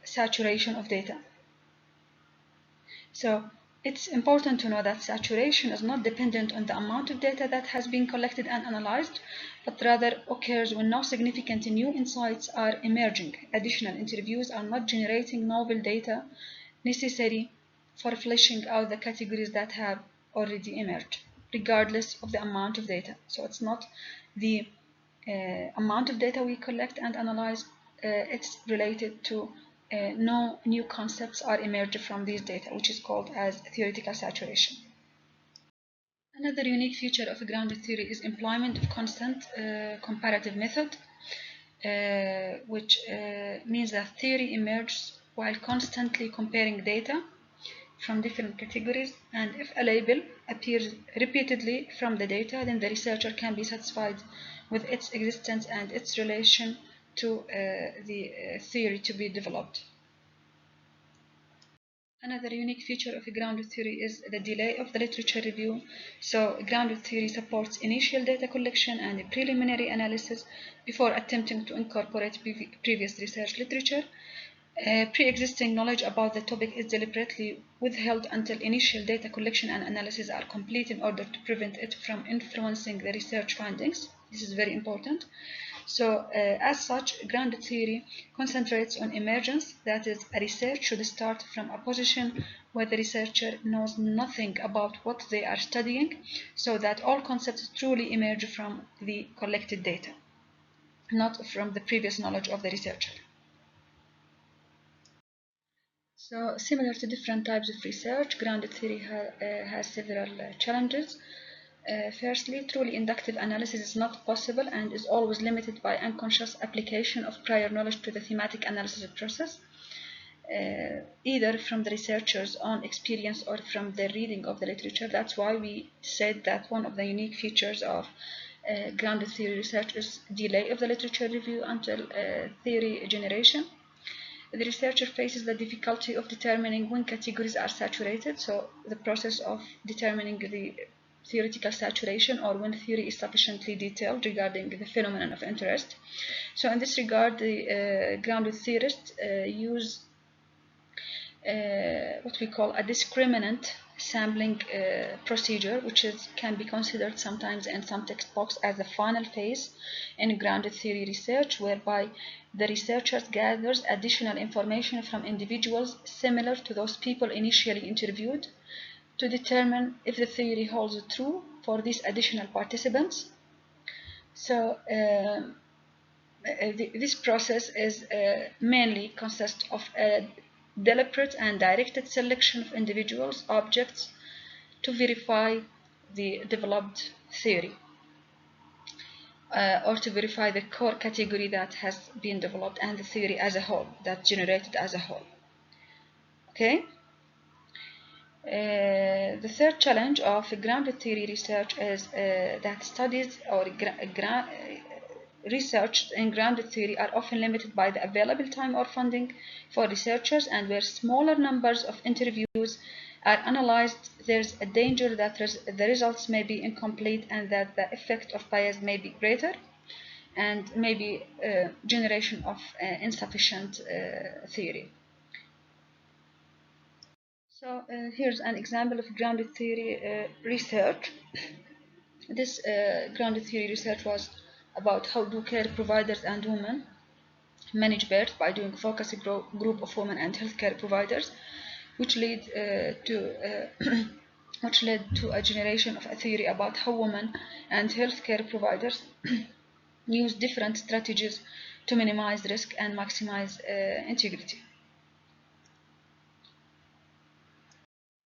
saturation of data. So it's important to know that saturation is not dependent on the amount of data that has been collected and analyzed, but rather occurs when no significant new insights are emerging. Additional interviews are not generating novel data necessary for fleshing out the categories that have already emerged, regardless of the amount of data. So it's not the amount of data we collect and analyze, it's related to no new concepts are emerged from these data, which is called as theoretical saturation. Another unique feature of grounded theory is employment of constant comparative method, which means that theory emerges while constantly comparing data from different categories, and if a label appears repeatedly from the data, then the researcher can be satisfied with its existence and its relation to the theory to be developed. Another unique feature of grounded theory is the delay of the literature review. So grounded theory supports initial data collection and preliminary analysis before attempting to incorporate previous research literature. Pre-existing knowledge about the topic is deliberately withheld until initial data collection and analysis are complete in order to prevent it from influencing the research findings. This is very important. So, as such, grounded theory concentrates on emergence, that is, a research should start from a position where the researcher knows nothing about what they are studying, so that all concepts truly emerge from the collected data, not from the previous knowledge of the researcher. So, similar to different types of research, grounded theory has several challenges. Firstly, truly inductive analysis is not possible and is always limited by unconscious application of prior knowledge to the thematic analysis process, either from the researcher's own experience or from the reading of the literature. That's why we said that one of the unique features of grounded theory research is delay of the literature review until theory generation. The researcher faces the difficulty of determining when categories are saturated, so the process of determining the theoretical saturation or when theory is sufficiently detailed regarding the phenomenon of interest. So in this regard, the grounded theorists use what we call a discriminant sampling procedure, which can be considered sometimes in some textbooks as the final phase in grounded theory research, whereby the researchers gathers additional information from individuals similar to those people initially interviewed to determine if the theory holds true for these additional participants. So this process is mainly consists of a deliberate and directed selection of individuals, objects, to verify the developed theory, or to verify the core category that has been developed and the theory as a whole, that generated as a whole. Okay. The third challenge of grounded theory research is that studies or researched in grounded theory are often limited by the available time or funding for researchers, and where smaller numbers of interviews are analyzed, there's a danger that the results may be incomplete and that the effect of bias may be greater, and maybe generation of insufficient theory. So here's an example of grounded theory research. This grounded theory research was about how do care providers and women manage birth by doing focus group of women and healthcare providers, which which led to a generation of a theory about how women and healthcare providers use different strategies to minimize risk and maximize integrity.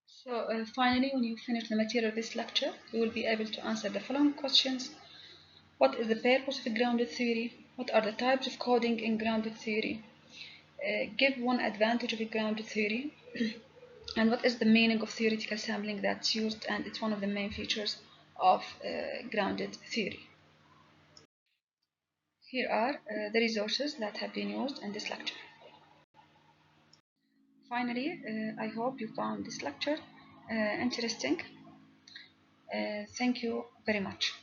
So finally, when you finish the material of this lecture, you will be able to answer the following questions. What is the purpose of grounded theory? What are the types of coding in grounded theory? Give one advantage of a grounded theory. And what is the meaning of theoretical sampling that's used, and it's one of the main features of grounded theory. Here are the resources that have been used in this lecture. Finally, I hope you found this lecture interesting. Thank you very much.